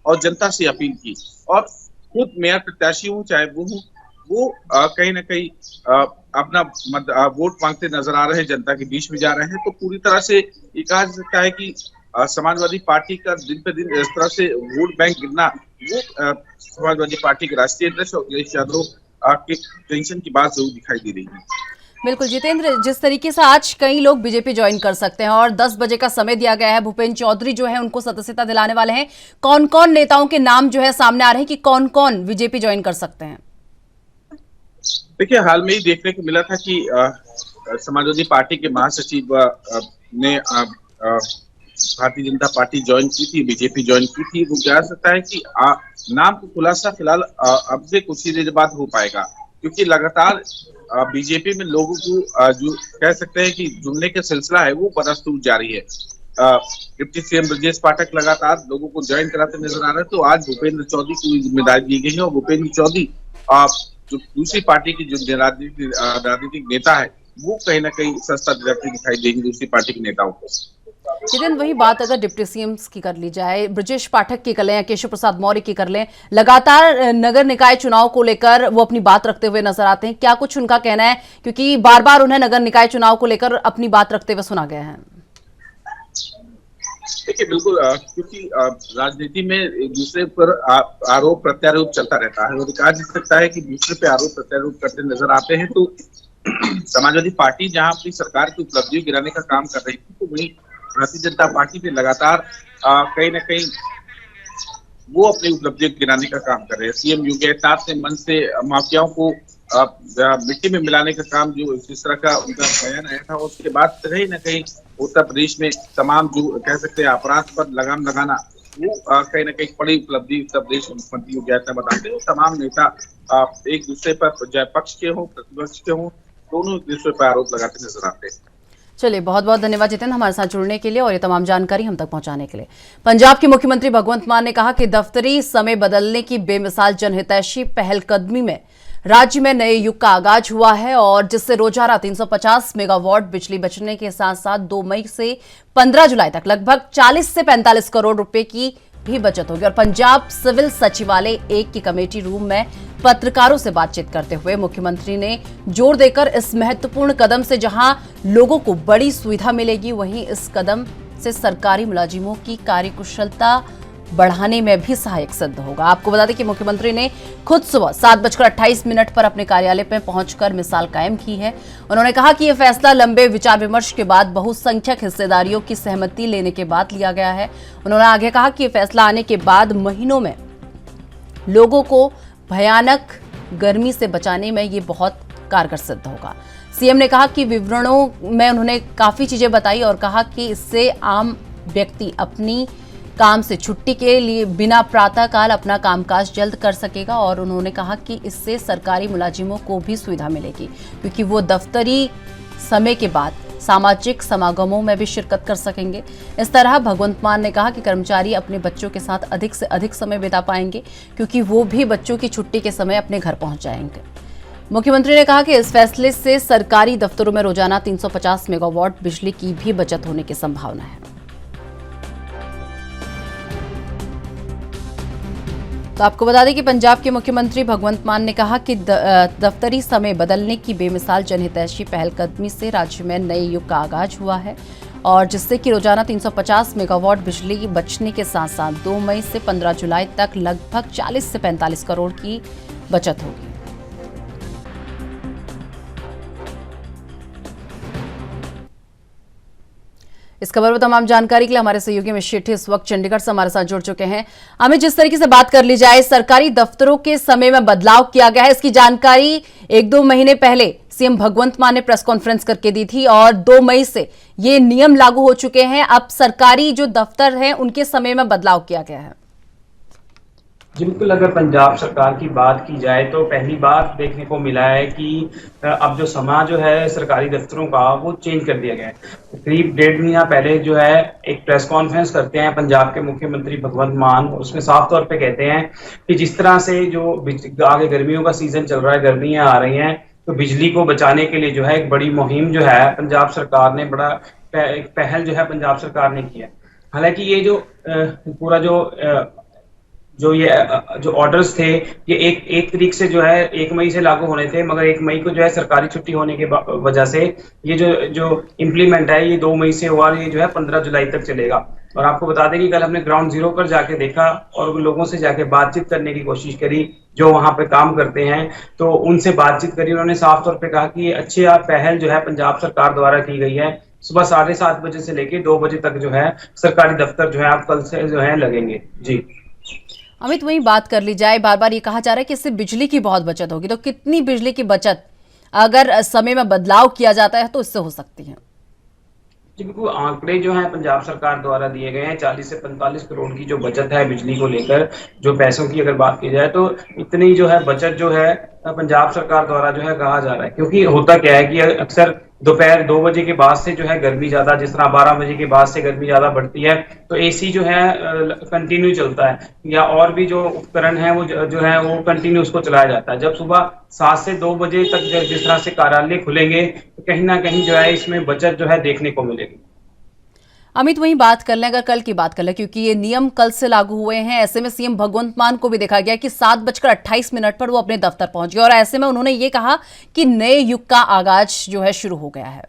और जनता से अपील की। और खुद मेयर प्रत्याशी हो चाहे वो कहीं ना कहीं अपना वोट मांगते नजर आ रहे हैं, जनता के बीच में जा रहे हैं। तो पूरी तरह से ये कहा जा सकता है कि समाजवादी पार्टी का दिन पे दिन इस तरह से वोट बैंक गिरना, वो समाजवादी पार्टी के राष्ट्रीय अध्यक्ष अखिलेश यादव के टेंशन की बात जरूर दिखाई दे रही है। बिल्कुल जितेंद्र, जिस तरीके से आज कई लोग बीजेपी ज्वाइन कर सकते हैं और 10 बजे का समय दिया गया है, भूपेंद्र चौधरी जो है उनको सदस्यता दिलाने वाले हैं, कौन कौन नेताओं के नाम जो है सामने आ रहे हैं कि कौन कौन बीजेपी ज्वाइन कर सकते हैं? देखिए, हाल में ही देखने को मिला था कि समाजवादी पार्टी के महासचिव ने भारतीय जनता पार्टी ज्वाइन की थी, बीजेपी ज्वाइन की थी। वो कह सकता है कि नाम का खुलासा फिलहाल अब से कुछ ही देर बाद हो पाएगा, क्योंकि लगातार बीजेपी में लोगों को जो कह सकते हैं कि जुड़ने का सिलसिला है वो बदस्तूर जारी है। डिप्टी सीएम ब्रजेश पाठक लगातार लोगों को ज्वाइन कराते नजर आ रहे हैं। तो आज भूपेंद्र चौधरी को जिम्मेदारी दी गई है, और भूपेंद्र चौधरी जो दूसरी पार्टी की जो राजनीतिक नेता है वो कहीं ना कहीं सस्ता दिखाई देगी दूसरी पार्टी के नेताओं को। जितेंद्र, वही बात अगर डिप्टी सीएम की कर ली जाए, ब्रजेश पाठक की कर लें या केशव प्रसाद मौर्य की कर लें, लगातार नगर निकाय चुनाव को लेकर वो अपनी बात रखते हुए नजर आते हैं। क्या कुछ उनका कहना है, क्योंकि बार बार उन्हें नगर निकाय चुनाव को लेकर अपनी बात रखते हुए सुना गया है? देखिए, बिल्कुल, क्योंकि राजनीति में एक दूसरे पर आरोप प्रत्यारोप चलता रहता है, और कहा जा सकता है कि दूसरे पे आरोप प्रत्यारोप करते नजर आते हैं। तो समाजवादी पार्टी जहां अपनी सरकार की उपलब्धियों गिराने का काम कर रही थी, तो वहीं भारतीय जनता पार्टी ने लगातार कहीं ना कहीं वो अपनी उपलब्धि गिराने का काम कर रहे हैं। सीएम योगी आदित्यनाथ ने मन से माफियाओं को मिट्टी में मिलाने का काम, जो जिस तरह का उनका बयान आया था, उसके बाद कहीं ना कहीं उत्तर प्रदेश में तमाम जो कह सकते हैं अपराध पर लगाम लगाना, वो कहीं ना कहीं बड़ी उपलब्धि उत्तर प्रदेश के मुख्यमंत्री योगी आदित्यनाथ बताते हैं। तमाम नेता एक दूसरे पर, चाहे पक्ष के हों प्रतिपक्ष के हों, दोनों एक दूसरे पर आरोप लगाते नजर आते हैं। चलिए, बहुत बहुत धन्यवाद जितेंद्र हमारे साथ जुड़ने के लिए और ये तमाम जानकारी हम तक पहुंचाने के लिए। पंजाब के मुख्यमंत्री भगवंत मान ने कहा कि दफ्तरी समय बदलने की बेमिसाल जनहितैषी पहलकदमी में राज्य में नए युग का आगाज हुआ है और जिससे रोजाना 350 मेगावाट बिजली बचने के साथ साथ 2 मई से 15 जुलाई तक लगभग 40 से 45 करोड़ रुपए की भी बचत होगी। और पंजाब सिविल सचिवालय 1 की कमेटी रूम में पत्रकारों से बातचीत करते हुए मुख्यमंत्री ने जोर देकर इस महत्वपूर्ण कदम से जहां लोगों को बड़ी सुविधा मिलेगी, वहीं इस कदम से सरकारी मुलाजिमों की कार्यकुशलता बढ़ाने में भी सहायक सिद्ध होगा। आपको बता दें कि मुख्यमंत्री ने खुद सुबह 7:28 पर अपने कार्यालय में पहुंचकर मिसाल कायम की है। उन्होंने कहा कि यह फैसला लंबे विचार विमर्श के बाद बहुसंख्यक हिस्सेदारियों की सहमति लेने के बाद लिया गया है। उन्होंने आगे कहा कि यह फैसला आने के बाद महीनों में लोगों को भयानक गर्मी से बचाने में ये बहुत कारगर सिद्ध होगा। सीएम ने कहा कि विवरणों में उन्होंने काफी चीजें बताई और कहा कि इससे आम व्यक्ति अपनी काम से छुट्टी के लिए बिना प्रातःकाल अपना कामकाज जल्द कर सकेगा। और उन्होंने कहा कि इससे सरकारी मुलाजिमों को भी सुविधा मिलेगी क्योंकि वो दफ्तरी समय के बाद सामाजिक समागमों में भी शिरकत कर सकेंगे। इस तरह भगवंत मान ने कहा कि कर्मचारी अपने बच्चों के साथ अधिक से अधिक समय बिता पाएंगे क्योंकि वो भी बच्चों की छुट्टी के समय अपने घर पहुंच जाएंगे। मुख्यमंत्री ने कहा कि इस फैसले से सरकारी दफ्तरों में रोजाना 350 मेगावाट बिजली की भी बचत होने की संभावना है। तो आपको बता दें कि पंजाब के मुख्यमंत्री भगवंत मान ने कहा कि दफ्तरी समय बदलने की बेमिसाल जनहितैषी पहलकदमी से राज्य में नए युग का आगाज हुआ है और जिससे कि रोजाना 350 मेगावाट बिजली बचने के साथ साथ 2 मई से 15 जुलाई तक लगभग 40 से 45 करोड़ की बचत होगी। इस खबर पर तमाम जानकारी के लिए हमारे सहयोगी अमित शेट्टी इस वक्त चंडीगढ़ से हमारे साथ जुड़ चुके हैं। अमित, जिस तरीके से बात कर ली जाए, सरकारी दफ्तरों के समय में बदलाव किया गया है, इसकी जानकारी 1-2 महीने पहले सीएम भगवंत मान ने प्रेस कॉन्फ्रेंस करके दी थी और 2 मई से ये नियम लागू हो चुके हैं। अब सरकारी जो दफ्तर हैं उनके समय में बदलाव किया गया है। जी बिल्कुल, अगर पंजाब सरकार की बात की जाए तो पहली बार देखने को मिला है कि अब जो समय जो है सरकारी दफ्तरों का वो चेंज कर दिया गया है। करीब 1.5 महीना पहले जो है एक प्रेस कॉन्फ्रेंस करते हैं पंजाब के मुख्यमंत्री भगवंत मान, उसमें साफ तौर पे कहते हैं कि जिस तरह से जो आगे गर्मियों का सीजन चल रहा है, गर्मियाँ आ रही हैं, तो बिजली को बचाने के लिए जो है एक बड़ी मुहिम जो है पंजाब सरकार ने एक पहल जो है पंजाब सरकार ने की है। हालांकि ये जो पूरा जो ऑर्डर्स थे ये एक तरीक से जो है 1 मई से लागू होने थे, मगर 1 मई को जो है सरकारी छुट्टी होने के वजह से ये जो इम्प्लीमेंट है ये 2 मई से हुआ, ये जो है 15 जुलाई तक चलेगा। और आपको बता दें कि कल हमने ग्राउंड जीरो पर जाके देखा और लोगों से जाके बातचीत करने की कोशिश करी जो वहां पे काम करते हैं, तो उनसे बातचीत करी। उन्होंने साफ तौर पे कहा कि ये अच्छी पहल जो है पंजाब सरकार द्वारा की गई है। सुबह 7:30 बजे से लेकर 2 बजे तक जो है सरकारी दफ्तर जो है आप कल से जो है लगेंगे। जी अमित, वहीं बात कर ली जाए, बार बार ये कहा जा रहा है कि इससे बिजली की बहुत बचत होगी, तो कितनी बिजली की बचत अगर समय में बदलाव किया जाता है तो इससे हो सकती है? जी बिल्कुल, आंकड़े जो है पंजाब सरकार द्वारा दिए गए हैं 40 से 45 करोड़ की जो बचत है बिजली को लेकर, जो पैसों की अगर बात की जाए तो इतनी जो है बचत जो है पंजाब सरकार द्वारा जो है कहा जा रहा है। क्योंकि होता क्या है कि अक्सर दोपहर 2 बजे के बाद से जो है गर्मी ज्यादा, जिस तरह 12 बजे के बाद से गर्मी ज्यादा बढ़ती है तो एसी जो है कंटिन्यू चलता है, या और भी जो उपकरण है वो जो है वो कंटिन्यू उसको चलाया जाता है। जब सुबह 7 से 2 बजे तक जिस तरह से कार्यालय खुलेंगे तो कहीं ना कहीं जो है इसमें बचत जो है देखने को मिलेगी। अमित, वहीं बात कर लें, अगर कल की बात कर लें, क्योंकि ये नियम कल से लागू हुए हैं, ऐसे में सीएम भगवंत मान को भी देखा गया कि 7:28 पर वो अपने दफ्तर पहुंच गए और ऐसे में उन्होंने ये कहा कि नए युग का आगाज जो है शुरू हो गया है।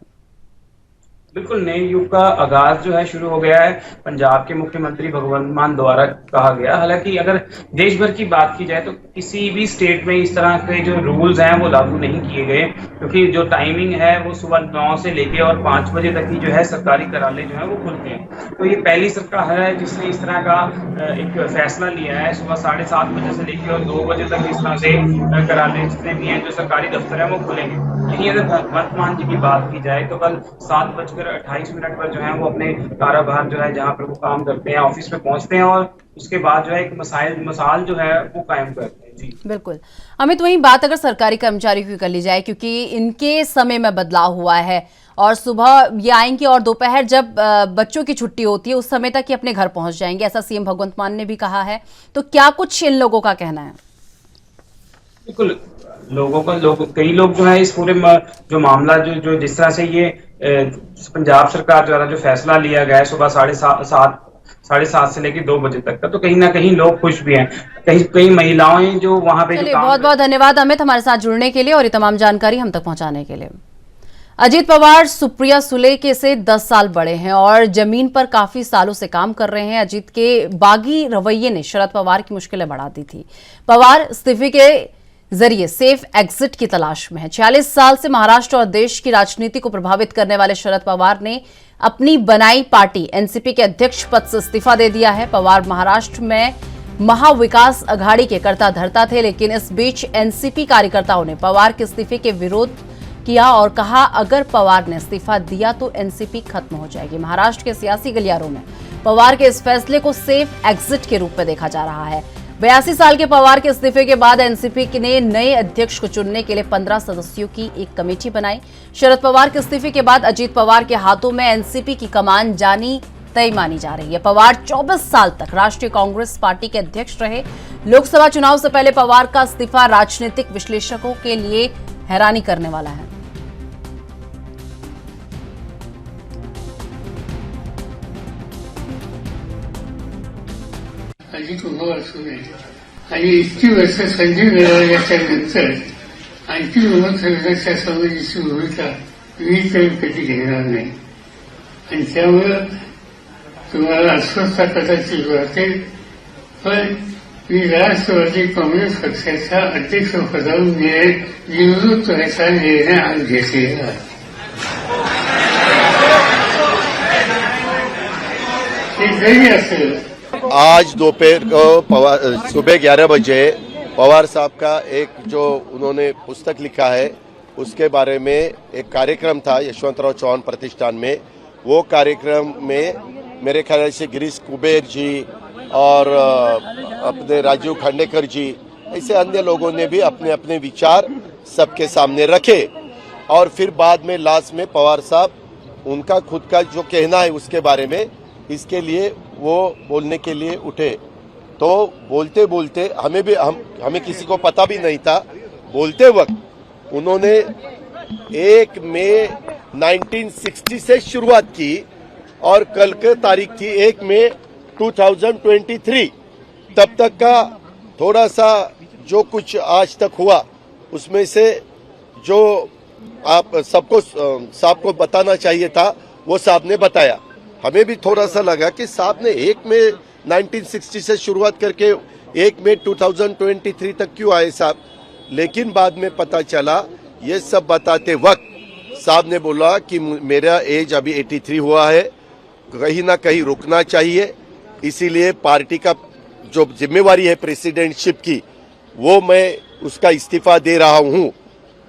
बिल्कुल नए युग का आगाज जो है शुरू हो गया है, पंजाब के मुख्यमंत्री भगवंत मान द्वारा कहा गया। हालांकि अगर देश भर की बात की जाए तो किसी भी स्टेट में इस तरह के जो रूल्स हैं वो लागू नहीं किए गए, क्योंकि जो टाइमिंग है वो सुबह 9 से लेके और 5 बजे तक ही जो है सरकारी कार्यालय जो है वो खुलते हैं। तो ये पहली सरकार है जिसने इस तरह का एक फैसला लिया है, सुबह 7:30 बजे से लेकर और 2 बजे तक इस तरह से कार्यालय जितने भी हैं, जो सरकारी दफ्तर है वो खुलेंगे। लेकिन अगर भगवंत मान जी की बात की जाए तो कल 7:28 पर जो है वो अपने काराबार जो है जहाँ पर वो काम करते हैं ऑफिस में पहुंचते हैं और उसके बाद जो है एक मिसाल जो है वो कायम करते हैं। जी बिल्कुल अमित, वहीं बात अगर सरकारी कर्मचारियों की कर ली जाए, क्योंकि इनके समय में बदलाव हुआ है और सुबह ये आएंगे और दोपहर जब बच्चों की छुट्टी होती है उस समय तक ही अपने घर पहुंच जाएंगे, ऐसा सीएम भगवंत मान ने भी कहा है। तो क्या कुछ इन लोगों का कहना है? बिल्कुल कई लोग जो है इस पूरे जो मामला जो जिस तरह से ये पंजाब सरकार द्वारा जो फैसला लिया गया है सुबह 7:30 से लेकर 2 बजे तक का, तो कहीं ना कहीं लोग खुश भी हैं। कई महिलाएं जो वहां पे चलिए, बहुत बहुत धन्यवाद अमित हमारे साथ जुड़ने के लिए और ये तमाम जानकारी हम तक पहुंचाने के लिए। अजीत पवार सुप्रिया सुले के से 10 साल बड़े हैं और जमीन पर काफी सालों से काम कर रहे हैं। अजीत के बागी रवैये ने शरद पवार की मुश्किलें बढ़ा दी थी। पवार इस्तीफे के जरिए सेफ एग्जिट की तलाश में है। 46 साल से महाराष्ट्र और देश की राजनीति को प्रभावित करने वाले शरद पवार ने अपनी बनाई पार्टी एनसीपी के अध्यक्ष पद से इस्तीफा दे दिया है। पवार महाराष्ट्र में महाविकास अघाड़ी के कर्ता धर्ता थे, लेकिन इस बीच एनसीपी कार्यकर्ताओं ने पवार के इस्तीफे के विरोध किया और कहा अगर पवार ने इस्तीफा दिया तो एनसीपी खत्म हो जाएगी। महाराष्ट्र के सियासी गलियारों में पवार के इस फैसले को सेफ एग्जिट के रूप में देखा जा रहा है। 82 साल के पवार के इस्तीफे के बाद एनसीपी ने नए अध्यक्ष को चुनने के लिए 15 सदस्यों की एक कमेटी बनाई। शरद पवार के इस्तीफे के बाद अजीत पवार के हाथों में एनसीपी की कमान जानी तय मानी जा रही है। पवार 24 साल तक राष्ट्रीय कांग्रेस पार्टी के अध्यक्ष रहे। लोकसभा चुनाव से पहले पवार का इस्तीफा राजनीतिक विश्लेषकों के लिए हैरानी करने वाला है। अजित पवार सुने आणि इतकी वर्ष संधी मिळाल्याच्या नंतर आणखी लोकसंघाच्या समाजाची भूमिका मी तर कधी घेणार नाही आणि त्यामुळं तुम्हाला अस्वस्थता कदाचित वाटेल, पण मी राष्ट्रवादी काँग्रेस पक्षाच्या अध्यक्षपदावरून निवृत्त व्हायचा निर्णय आज घेतलेला आहे। ते जरी असेल आज दोपहर को सुबह 11 बजे पवार साहब का एक जो उन्होंने पुस्तक लिखा है उसके बारे में एक कार्यक्रम था यशवंतराव चौहान प्रतिष्ठान में। वो कार्यक्रम में मेरे ख्याल से गिरीश कुबेर जी और अपने राजीव खांडेकर जी ऐसे अन्य लोगों ने भी अपने अपने विचार सबके सामने रखे और फिर बाद में लास्ट में पवार साहब उनका खुद का जो कहना है उसके बारे में इसके लिए वो बोलने के लिए उठे। तो बोलते बोलते हमें किसी को पता भी नहीं था, बोलते वक्त उन्होंने 1 मई 1960 से शुरुआत की और कल की तारीख थी 1 मई 2023। तब तक का थोड़ा सा जो कुछ आज तक हुआ उसमें से जो आप साहब को बताना चाहिए था वो साहब ने बताया। हमें भी थोड़ा सा लगा कि साहब ने 1 मई 1960 से शुरुआत करके 1 मई 2023 तक क्यों आए साहब, लेकिन बाद में पता चला ये सब बताते वक्त साहब ने बोला कि मेरा एज अभी 83 हुआ है, कहीं ना कहीं रुकना चाहिए, इसीलिए पार्टी का जो जिम्मेवारी है प्रेसिडेंटशिप की वो मैं उसका इस्तीफा दे रहा हूं।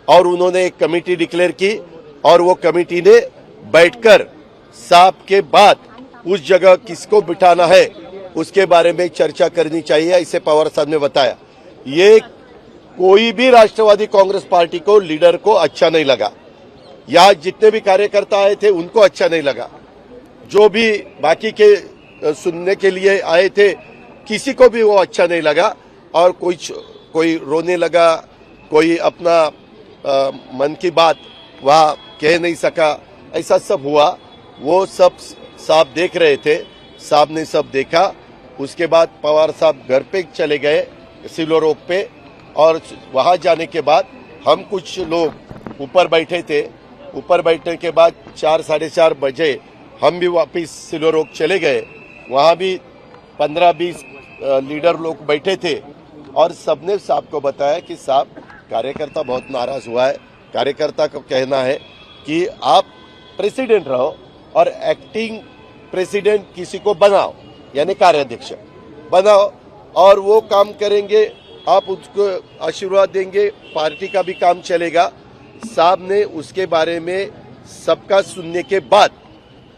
और उन्होंने एक कमेटी डिक्लेयर की और वो कमेटी ने बैठकर साहब के बाद उस जगह किसको बिठाना है उसके बारे में चर्चा करनी चाहिए, ऐसे पवार साहब ने बताया। ये कोई भी राष्ट्रवादी कांग्रेस पार्टी को लीडर को अच्छा नहीं लगा, यहाँ जितने भी कार्यकर्ता आए थे उनको अच्छा नहीं लगा, जो भी बाकी के सुनने के लिए आए थे किसी को भी वो अच्छा नहीं लगा और कोई रोने लगा, कोई अपना मन की बात वहाँ कह नहीं सका, ऐसा सब हुआ। वो सब साहब देख रहे थे, साहब ने सब देखा। उसके बाद पवार साहब घर पे चले गए सिल्वर ओक पे और वहाँ जाने के बाद हम कुछ लोग ऊपर बैठे थे, ऊपर बैठने के बाद 4 साढ़े 4 बजे हम भी वापस सिल्वर ओक चले गए। वहाँ भी 15-20 लीडर लोग बैठे थे और सबने साहब को बताया कि साहब कार्यकर्ता बहुत नाराज हुआ है। कार्यकर्ता का कहना है कि आप प्रेसिडेंट रहो और एक्टिंग प्रेसिडेंट किसी को बनाओ, यानी कार्याध्यक्ष बनाओ और वो काम करेंगे, आप उसको आशीर्वाद देंगे, पार्टी का भी काम चलेगा। साहब ने उसके बारे में सबका सुनने के बाद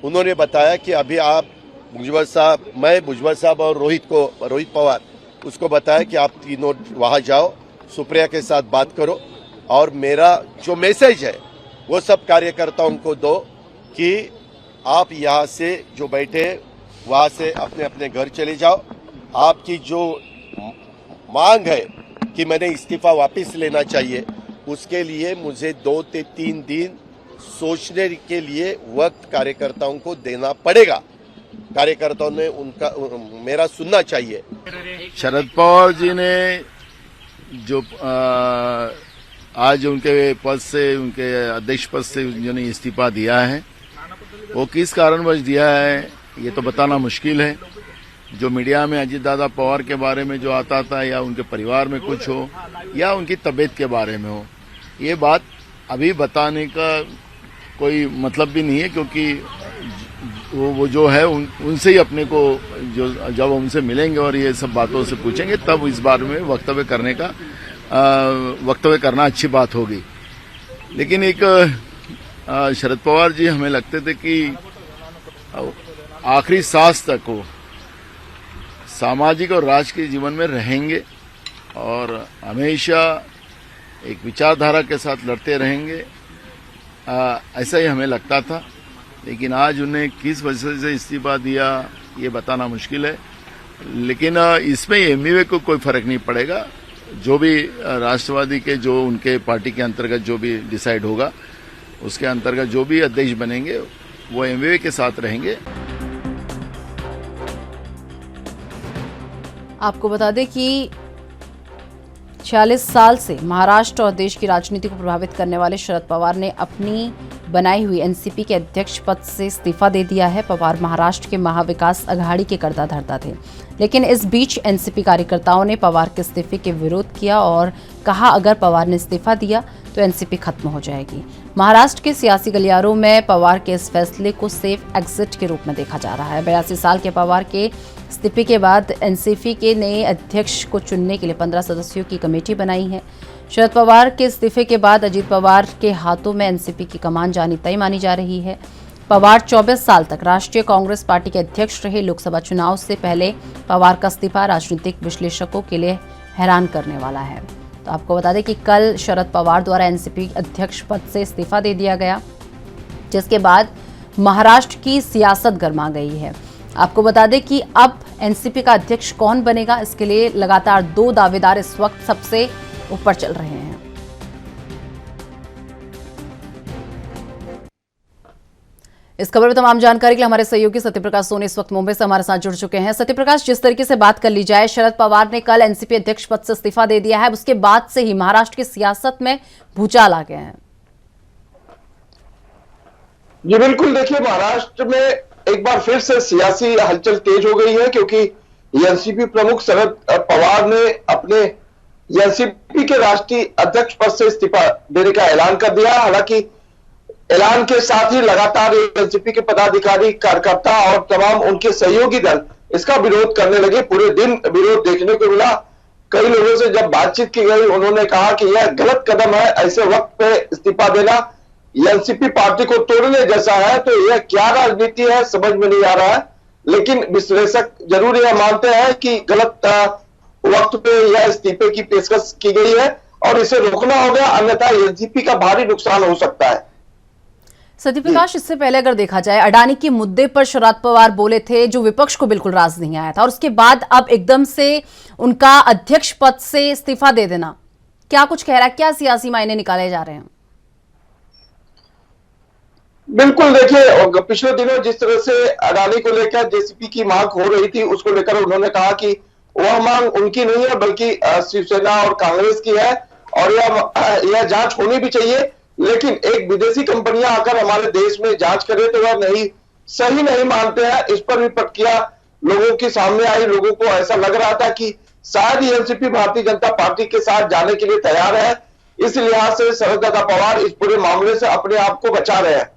उन्होंने बताया कि अभी आप भुजबल साहब, मैं भुजबल साहब और रोहित पवार उसको बताया कि आप तीनों वहाँ जाओ, सुप्रिया के साथ बात करो और मेरा जो मैसेज है वो सब कार्यकर्ताओं को दो कि आप यहाँ से जो बैठे वहाँ से अपने अपने घर चले जाओ। आपकी जो मांग है कि मैंने इस्तीफा वापस लेना चाहिए, उसके लिए मुझे 2 से 3 दिन सोचने के लिए वक्त कार्यकर्ताओं को देना पड़ेगा। कार्यकर्ताओं ने उनका मेरा सुनना चाहिए। शरद पवार जी ने जो आज उनके पद से, उनके अध्यक्ष पद से जिन्होंने इस्तीफा दिया है, वो किस कारणवश दिया है ये तो बताना मुश्किल है। जो मीडिया में अजीत दादा पवार के बारे में जो आता था या उनके परिवार में कुछ हो या उनकी तबीयत के बारे में हो, ये बात अभी बताने का कोई मतलब भी नहीं है, क्योंकि वो जो है उनसे ही अपने को जो जब उनसे मिलेंगे और ये सब बातों से पूछेंगे तब इस बारे में वक्तव्य करना अच्छी बात होगी। लेकिन एक शरद पवार जी हमें लगते थे कि आखिरी सांस तक वो सामाजिक और राजकीय जीवन में रहेंगे और हमेशा एक विचारधारा के साथ लड़ते रहेंगे, ऐसा ही हमें लगता था। लेकिन आज उन्हें किस वजह से इस्तीफा दिया ये बताना मुश्किल है। लेकिन इसमें एमवीए को कोई फर्क नहीं पड़ेगा। जो भी राष्ट्रवादी के जो उनके पार्टी के अंतर्गत जो भी डिसाइड होगा उसके अंतर्गत जो भी अध्यक्ष बनेंगे वो एमवीए के साथ रहेंगे। आपको बता दें कि 46 साल से महाराष्ट्र और देश की राजनीति को प्रभावित करने वाले शरद पवार ने अपनी बनाई हुई एनसीपी के अध्यक्ष पद से इस्तीफा दे दिया है। पवार महाराष्ट्र के महाविकास अघाड़ी के कर्ता धर्ता थे, लेकिन इस बीच एनसीपी कार्यकर्ताओं ने पवार के इस्तीफे के विरोध किया और कहा अगर पवार ने इस्तीफा दिया तो एनसीपी खत्म हो जाएगी। महाराष्ट्र के सियासी गलियारों में पवार के इस फैसले को सेफ एग्जिट के रूप में देखा जा रहा है। 82 साल के पवार के इस्तीफे के बाद एनसीपी के नए अध्यक्ष को चुनने के लिए 15 सदस्यों की कमेटी बनाई है। शरद पवार के इस्तीफे के बाद अजीत पवार के हाथों में एनसीपी की कमान जानी तय मानी जा रही है। पवार 24 साल तक राष्ट्रीय कांग्रेस पार्टी के अध्यक्ष रहे। लोकसभा चुनाव से पहले पवार का इस्तीफा राजनीतिक विश्लेषकों के लिए हैरान करने वाला है। तो आपको बता दें कि कल शरद पवार द्वारा एनसीपी अध्यक्ष पद से इस्तीफा दे दिया गया, जिसके बाद महाराष्ट्र की सियासत गर्मा गई है। आपको बता दें कि अब एनसीपी का अध्यक्ष कौन बनेगा, इसके लिए लगातार 2 दावेदार इस वक्त सबसे ऊपर चल रहे हैं। इस खबर में तमाम जानकारी के लिए हमारे सहयोगी सत्यप्रकाश सोनी इस वक्त मुंबई से हमारे साथ जुड़ चुके हैं। सत्यप्रकाश, जिस तरीके से बात कर ली जाए, शरद पवार ने कल एनसीपी अध्यक्ष पद से इस्तीफा दे दिया है, उसके बाद से ही महाराष्ट्र की सियासत में भूचाल आ गए हैं। जी बिल्कुल, देखिए महाराष्ट्र में एक बार फिर से सियासी हलचल तेज हो गई है, क्योंकि एनसीपी प्रमुख शरद पवार ने अपने एनसीपी के राष्ट्रीय अध्यक्ष पद से इस्तीफा देने का ऐलान कर दिया। हालांकि ऐलान के साथ ही लगातार एनसीपी के पदाधिकारी, कार्यकर्ता और तमाम उनके सहयोगी दल इसका विरोध करने लगे। पूरे दिन विरोध देखने को मिला। कई लोगों से जब बातचीत की गई, उन्होंने कहा कि यह गलत कदम है, ऐसे वक्त पे इस्तीफा देना एनसीपी पार्टी को तोड़ने जैसा है। तो यह क्या राजनीति है समझ में नहीं आ रहा है। लेकिन विश्लेषक जरूर यह मानते हैं कि गलत वक्त पे यह इस्तीफे की पेशकश की गई है और इसे रोकना होगा, अन्यथा एनसीपी का भारी नुकसान हो सकता है। सत्यप्रकाश, इससे पहले अगर देखा जाए, अडानी के मुद्दे पर शरद पवार बोले थे जो विपक्ष को बिल्कुल राज नहीं आया था, और उसके बाद अब एकदम से उनका अध्यक्ष पद से इस्तीफा दे देना क्या कुछ कह रहा है, क्या सियासी मायने निकाले जा रहे हैं? बिल्कुल, देखिए पिछले दिनों जिस तरह से अडानी को लेकर जेसीपी की मांग हो रही थी, उसको लेकर उन्होंने कहा कि वह मांग उनकी नहीं है बल्कि शिवसेना और कांग्रेस की है और यह जांच होनी भी चाहिए। लेकिन एक विदेशी कंपनियां आकर हमारे देश में जांच करे तो वह नहीं सही नहीं मानते हैं। इस पर भी प्रतिक्रिया लोगों के सामने आई। लोगों को ऐसा लग रहा था कि शायद एनसीपी भारतीय जनता पार्टी के साथ जाने के लिए तैयार है। इस लिहाज से शरद दादा पवार इस पूरे मामले से अपने आप को बचा रहे हैं।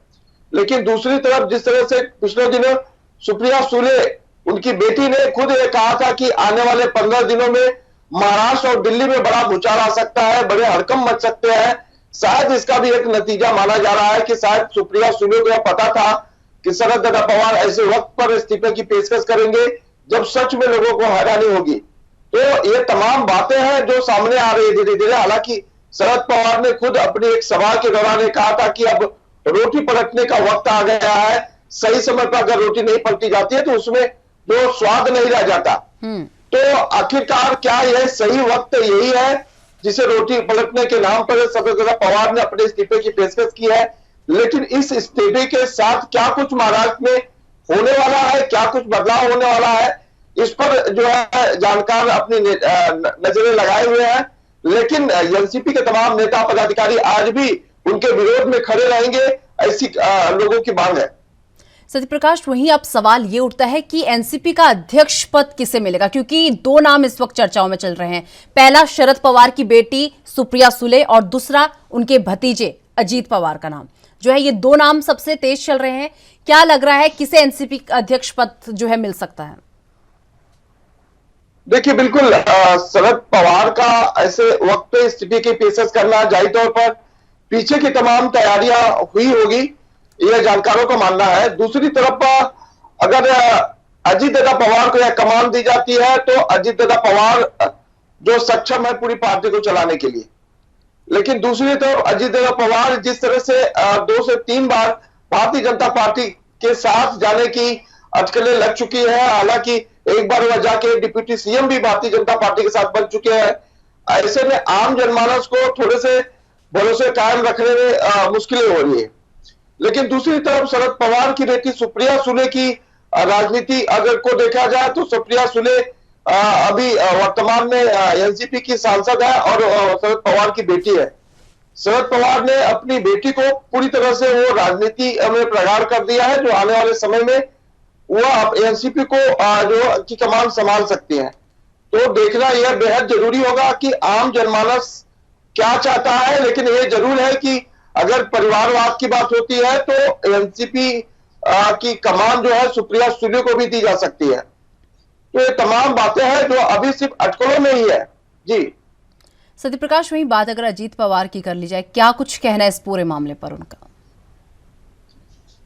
लेकिन दूसरी तरफ जिस तरह से पिछले दिनों सुप्रिया सुले उनकी बेटी ने खुद ये कहा था कि आने वाले 15 दिनों में महाराष्ट्र और दिल्ली में बड़ा भूचाल आ सकता है, बड़े हड़कंप मच सकते हैं। शायद इसका भी एक नतीजा माना जा रहा है कि शायद सुप्रिया सुले को यह पता था कि शरद दादा पवार ऐसे वक्त पर इस्तीफे की पेशकश करेंगे जब सच में लोगों को हैरानी होगी। तो ये तमाम बातें हैं जो सामने आ रही है धीरे धीरे। हालांकि शरद पवार ने खुद अपनी एक सभा के दौरान कहा था कि अब रोटी पलटने का वक्त आ गया है। सही समय पर अगर रोटी नहीं पलटी जाती है तो उसमें जो स्वाद नहीं रह जाता। तो आखिरकार क्या यह सही वक्त यही है जिसे रोटी पलटने के नाम पर शरद दादा पवार ने अपने इस्तीफे की पेशकश की है। लेकिन इस इस्तीफे के साथ क्या कुछ महाराष्ट्र में होने वाला है, क्या कुछ बदलाव होने वाला है, इस पर जो है जानकार अपनी नजरें लगाए हुए हैं। लेकिन एनसीपी के तमाम नेता पदाधिकारी आज भी उनके विरोध में खड़े रहेंगे, ऐसी लोगों की मांग है। सत्यप्रकाश, वहीं अब सवाल ये उठता है कि एनसीपी का अध्यक्ष पद किसे मिलेगा, क्योंकि दो नाम इस वक्त चर्चाओं में चल रहे हैं। पहला शरद पवार की बेटी सुप्रिया सुले और दूसरा उनके भतीजे अजीत पवार का नाम जो है। ये दो नाम सबसे तेज चल रहे हैं। क्या लग रहा है किसे एनसीपी अध्यक्ष पद जो है मिल सकता है? देखिए बिल्कुल शरद पवार का ऐसे वक्त पे इस्तीफे की पेशकश करना जाहिर तौर पर पीछे की तमाम तैयारियां हुई होगी, यह जानकारों का मानना है। दूसरी तरफ अगर अजीत दादा पवार को यह कमान दी जाती है तो अजीत दादा पवार जो सक्षम है पूरी पार्टी को चलाने के लिए। लेकिन दूसरी तरफ अजीत दादा पवार जिस तरह से 2 से 3 बार भारतीय जनता पार्टी के साथ जाने की अटकलें लग चुकी है। हालांकि एक बार वह जाके डिप्टी सीएम भी भारतीय जनता पार्टी के साथ बन चुके हैं। ऐसे में आम जनमानस को थोड़े से भरोसे कायम रखने में मुश्किलें हो रही है। लेकिन दूसरी तरफ शरद पवार की बेटी सुप्रिया सुले की राजनीति अगर को देखा जाए तो सुप्रिया सुले अभी वर्तमान में एनसीपी की सांसद है और शरद पवार की बेटी है। शरद पवार ने अपनी बेटी को पूरी तरह से वो राजनीति में प्रगाढ़ कर दिया है, जो आने वाले समय में वह एनसीपी को जो की कमान संभाल सकती है। तो देखना यह बेहद जरूरी होगा कि आम जनमानस क्या चाहता है। लेकिन यह जरूर है कि अगर परिवारवाद की बात होती है तो एनसीपी की कमान जो है सुप्रिया सुले को भी दी जा सकती है। तो ये तमाम बातें हैं जो अभी सिर्फ अटकलों में ही है। जी सत्यप्रकाश, वहीं बात अगर अजीत पवार की कर ली जाए, क्या कुछ कहना है इस पूरे मामले पर उनका?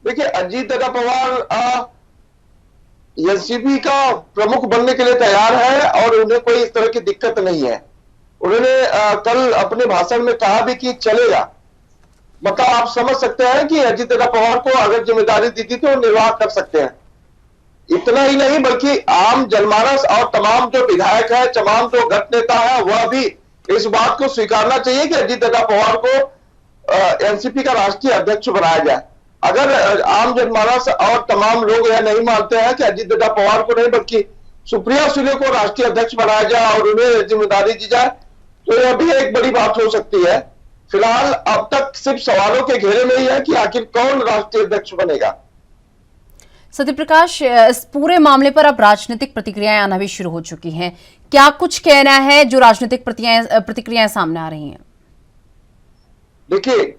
देखिए अजीत दादा पवार एनसीपी का प्रमुख बनने के लिए तैयार है और उन्हें कोई इस तरह की दिक्कत नहीं है। उन्होंने कल अपने भाषण में कहा भी कि चलेगा। मतलब आप समझ सकते हैं कि अजीत दादा पवार को अगर जिम्मेदारी दी थी तो वो निर्वाह कर सकते हैं। इतना ही नहीं बल्कि आम जनमानस और तमाम जो विधायक है, तमाम जो गठ नेता है, वह भी इस बात को स्वीकारना चाहिए कि अजीत दादा पवार को एनसीपी का राष्ट्रीय अध्यक्ष बनाया जाए। अगर आम जनमानस और तमाम लोग यह नहीं मानते हैं कि अजीत दादा पवार को नहीं बल्कि सुप्रिया सुले को राष्ट्रीय अध्यक्ष बनाया जाए और उन्हें जिम्मेदारी दी जाए तो यह भी एक बड़ी बात हो सकती है। फिलहाल अब तक सिर्फ सवालों के घेरे में ही है कि आखिर कौन राष्ट्रीय अध्यक्ष बनेगा। सत्यप्रकाश, इस पूरे मामले पर अब राजनीतिक प्रतिक्रियाएं आना भी शुरू हो चुकी हैं। क्या कुछ कहना है जो राजनीतिक प्रतिक्रियाएं सामने आ रही हैं? देखिए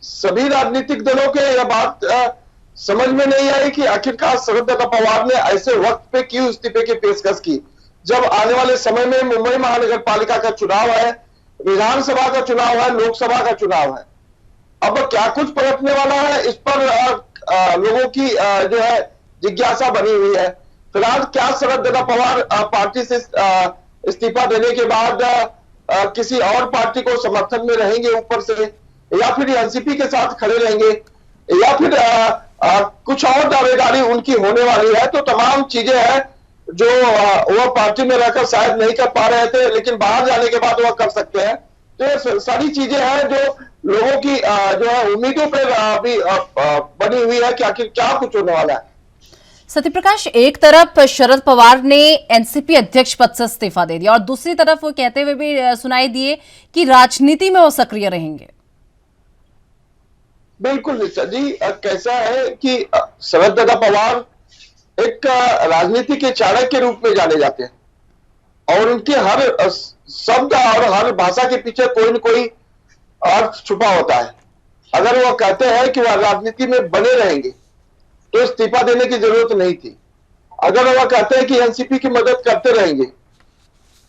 सभी राजनीतिक दलों के यह बात समझ में नहीं आई कि आखिरकार शरद दादा पवार ने ऐसे वक्त पे क्यों इस्तीफे की पेशकश की, जब आने वाले समय में मुंबई महानगर पालिका का चुनाव है, विधानसभा का चुनाव है, लोकसभा का चुनाव है। अब क्या कुछ पलटने वाला है, इस पर लोगों की जो है जिज्ञासा बनी हुई है। फिलहाल क्या शरद दादा पवार पार्टी से इस्तीफा देने के बाद किसी और पार्टी को समर्थन में रहेंगे ऊपर से, या फिर एनसीपी के साथ खड़े रहेंगे, या फिर कुछ और दावेदारी उनकी होने वाली है। तो तमाम चीजें हैं जो वह पार्टी में रहकर शायद नहीं कर पा रहे थे, लेकिन बाहर जाने के बाद वह कर सकते हैं। तो ये सारी चीजें हैं जो लोगों की जो है उम्मीदों पर अभी बनी हुई है कि आखिर क्या कुछ होने वाला है। सत्यप्रकाश, एक तरफ शरद पवार ने एनसीपी अध्यक्ष पद से इस्तीफा दे दिया और दूसरी तरफ वो कहते हुए भी सुनाई दिए कि राजनीति में वो सक्रिय रहेंगे। बिल्कुल निशा जी, कैसा है कि शरद दादा पवार एक राजनीति के चाणक्य के रूप में जाने जाते हैं और उनके हर शब्द और हर भाषा के पीछे कोई न कोई अर्थ छुपा होता है। अगर वो कहते हैं कि वह राजनीति में बने रहेंगे तो इस्तीफा देने की जरूरत नहीं थी। अगर वह कहते हैं कि एनसीपी की मदद करते रहेंगे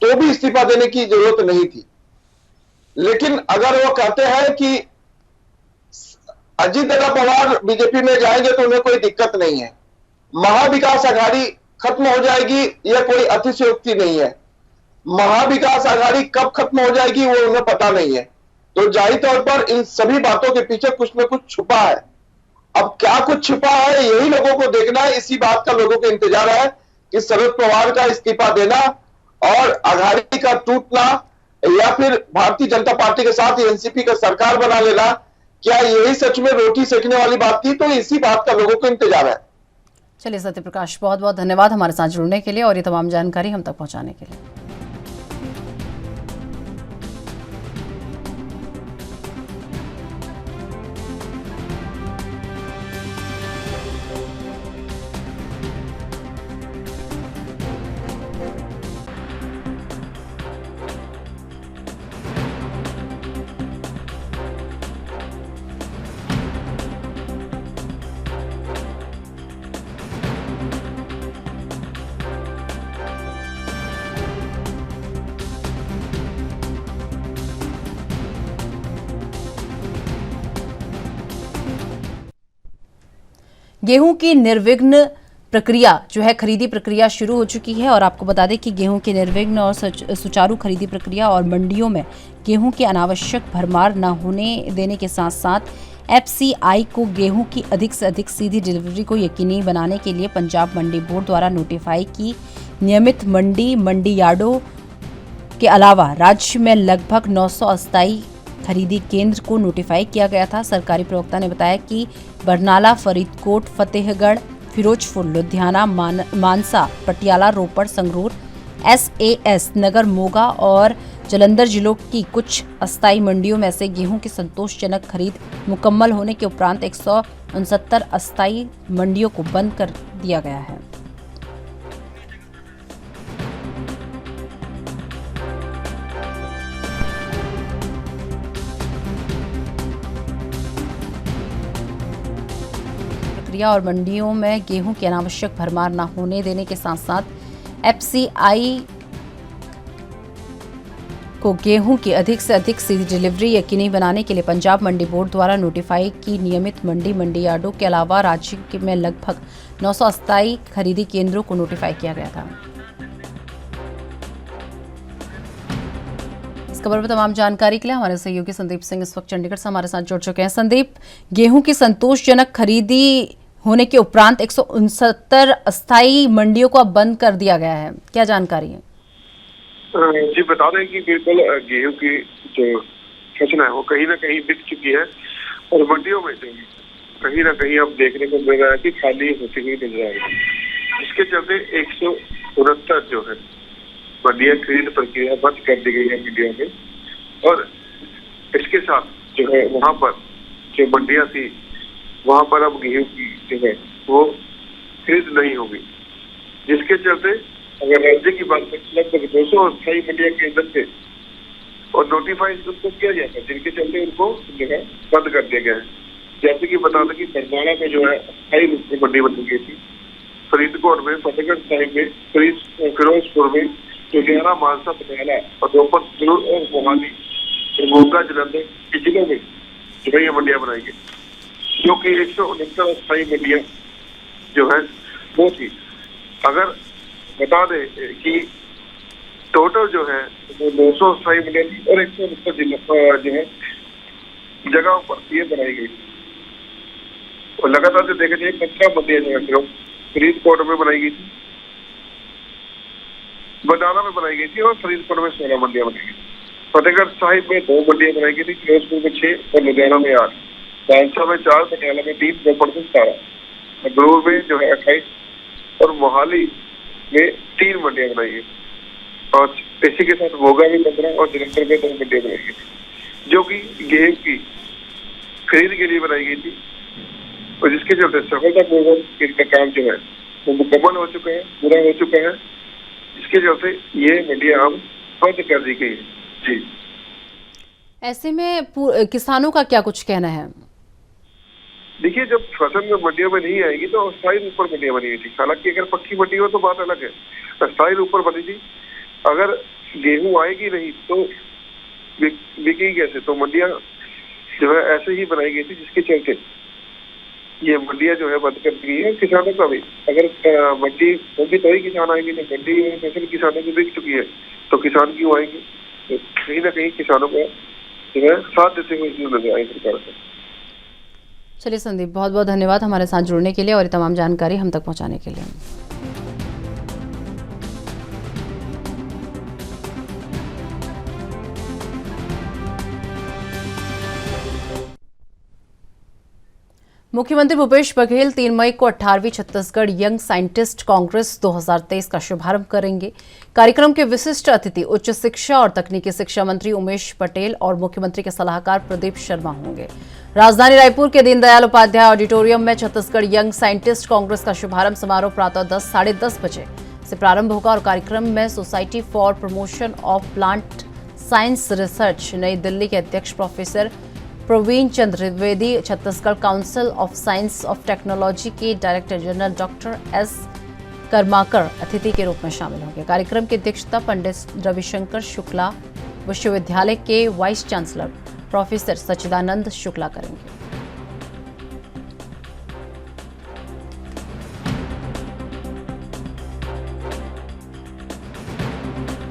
तो भी इस्तीफा देने की जरूरत नहीं थी। लेकिन अगर वो कहते हैं कि अजीत दादा पवार बीजेपी में जाएंगे तो उन्हें कोई दिक्कत नहीं है, महाविकास आघाड़ी खत्म हो जाएगी, यह कोई अतिशयोक्ति नहीं है। महाविकास आघाड़ी कब खत्म हो जाएगी वो उन्हें पता नहीं है। तो जाहिर तौर पर इन सभी बातों के पीछे कुछ न कुछ छुपा है। अब क्या कुछ छुपा है यही लोगों को देखना है। इसी बात का लोगों को इंतजार है कि शरद पवार का इस्तीफा देना और आघाड़ी का टूटना या फिर भारतीय जनता पार्टी के साथ एनसीपी का सरकार बना लेना, क्या यही सच में रोटी सेकने वाली बात थी? तो इसी बात का लोगों को इंतजार है। चलिए सत्य प्रकाश, बहुत बहुत धन्यवाद हमारे साथ जुड़ने के लिए और ये तमाम जानकारी हम तक पहुंचाने के लिए। गेहूं की निर्विघ्न प्रक्रिया जो है खरीदी प्रक्रिया शुरू हो चुकी है और आपको बता दें कि गेहूं की निर्विघ्न और सुचारू खरीदी प्रक्रिया और मंडियों में गेहूं की अनावश्यक भरमार न होने देने के साथ साथ एफसीआई को गेहूं की अधिक से अधिक सीधी डिलीवरी को यकीनी बनाने के लिए पंजाब मंडी बोर्ड द्वारा नोटिफाई की नियमित मंडी यार्डों के अलावा राज्य में लगभग 900 अस्थायी खरीदी केंद्र को नोटिफाई किया गया था। सरकारी प्रवक्ता ने बताया कि बरनाला, फरीदकोट, फतेहगढ़, फिरोजपुर, लुधियाना, मानसा, पटियाला, रोपड़, संगरूर, एसएएस, नगर, मोगा और जालंधर जिलों की कुछ अस्थायी मंडियों में से गेहूं की संतोषजनक खरीद मुकम्मल होने के उपरांत 169 अस्थायी मंडियों को बंद कर दिया गया है। और मंडियों में गेहूं की अनावश्यक भरमार न होने देने के साथ साथ एफसीआई को गेहूं की अधिक से अधिक सीधी डिलीवरी यकीनी बनाने के लिए पंजाब मंडी बोर्ड द्वारा नोटिफाई की नियमित मंडी यार्डों के अलावा राज्य में लगभग 900 अस्थायी खरीदी केंद्रों को नोटिफाई किया गया था। इस खबर पर तमाम जानकारी के लिए हमारे सहयोगी संदीप सिंह इस वक्त चंडीगढ़ से हमारे साथ जुड़ चुके हैं। संदीप, गेहूं की संतोषजनक खरीदी होने के उपरांत 169 अस्थायी मंडियों को अब बंद कर दिया गया है, क्या जानकारी है? जी बता दें कि बिल्कुल गेहूं की जो फसल है वो कहीं ना कहीं बिक चुकी है और मंडियों में जो कहीं ना कहीं अब देखने को मिल रहा है कि खाली होती हुई नजर आएगी। इसके चलते 169 जो है मंडियां खरीद प्रक्रिया बंद कर दी गई है मंडियों में और इसके साथ जो है वहाँ पर जो मंडियां थी वहाँ पर अब गेहूं की जो है वो खरीद नहीं होगी, जिसके चलते अगर राज्य की बात करें लगभग 200 अस्थायी मंडियां केंद्र थे और नोटिफाई उनको किया गया था, जिनके चलते उनको जो है बंद कर दिया गया है। जैसे कि बता दें कि बरनाला में जो है अस्थायी मंडी बन गई थी, फरीदकोट में, फतेहगढ़ साहिब में, फिरोजपुर में, लुधियाना, मानसा, पटियाला और रोपड़ और मोहाली, मोगा, जालंधर के जिलों में जो है ये मंडियां बनाई गई, जो कि 169 अस्थायी मंडियां जो है वो थी। अगर बता दें कि टोटल जो है वो 900 अस्थायी मंडियां थी और 169 जिलों जो है जगहों पर ये बनाई गई थी और लगातार जो देखा जाए 15 मंडियां जो है फरीदकोट में बनाई गई थी, बरनाला में बनाई गई थी और फरीदकोट में 16 मंडियां बनाई गई थी। फतेहगढ़ साहिब में 2 मंडियां बनाई गई थी, फिरोजपुर में 6 और लुधियाना में 8, मानसा में 4, पटियाला में 3, रोपड़ में 17, संगरूर में जो है 28 और मोहाली में 3 मंडियां बनाई गई और इसी के साथ मोगा में 15 और जालंधर में 2 मंडियां बनाई गई, जो कि गेहूं की खरीद के लिए बनाई गई थी, और जिसके चलते सफलतापूर्वक इनका काम जो है वो मुकम्मल हो चुका है, पूरा हो चुका है। इसके चलते ये मंडियां अब बंद कर दी गई है। जी, ऐसे में किसानों का क्या कुछ कहना है? देखिए, जब फसल में मंडियों में नहीं आएगी तो अस्थायी रूप पर मंडियां बनी हुई थी। हालांकि अगर पक्की मंडी हो तो बात अलग है, अस्थायी रूप पर बनी थी। अगर गेहूं आएगी नहीं तो बिकेगी कैसे? तो मंडियां जो है ऐसे ही बनाई गई थी, जिसके चलते ये मंडियां जो है बंद कर दी गई है। किसानों का भी अगर मंडी होगी तो ही किसान आएंगे, नहीं मंडी में फसल किसानों की बिक चुकी है तो किसान क्यों आएंगे? तो कहीं ना कहीं किसानों को जो है साथ देते हुए नजर आए सरकार को। चलिए संदीप, बहुत बहुत धन्यवाद हमारे साथ जुड़ने के लिए और ये तमाम जानकारी हम तक पहुंचाने के लिए। मुख्यमंत्री भूपेश बघेल 3 मई को 18वीं छत्तीसगढ़ यंग साइंटिस्ट कांग्रेस 2023 का शुभारंभ करेंगे। कार्यक्रम के विशिष्ट अतिथि उच्च शिक्षा और तकनीकी शिक्षा मंत्री उमेश पटेल और मुख्यमंत्री के सलाहकार प्रदीप शर्मा होंगे। राजधानी रायपुर के दीनदयाल उपाध्याय ऑडिटोरियम में छत्तीसगढ़ यंग साइंटिस्ट कांग्रेस का शुभारंभ समारोह प्रातः 10-10:30 बजे से प्रारंभ होगा और कार्यक्रम में society for promotion of plant science research New Delhi के अध्यक्ष professor Praveen Chandra Dwivedi, Chhattisgarh council of science of technology के director general doctor S Karmakar अतिथि के रूप में शामिल होंगे। कार्यक्रम की अध्यक्षता पंडित रविशंकर शुक्ला विश्वविद्यालय के वाइस चांसलर प्रोफेसर सच्चिदानंद शुक्ला करेंगे।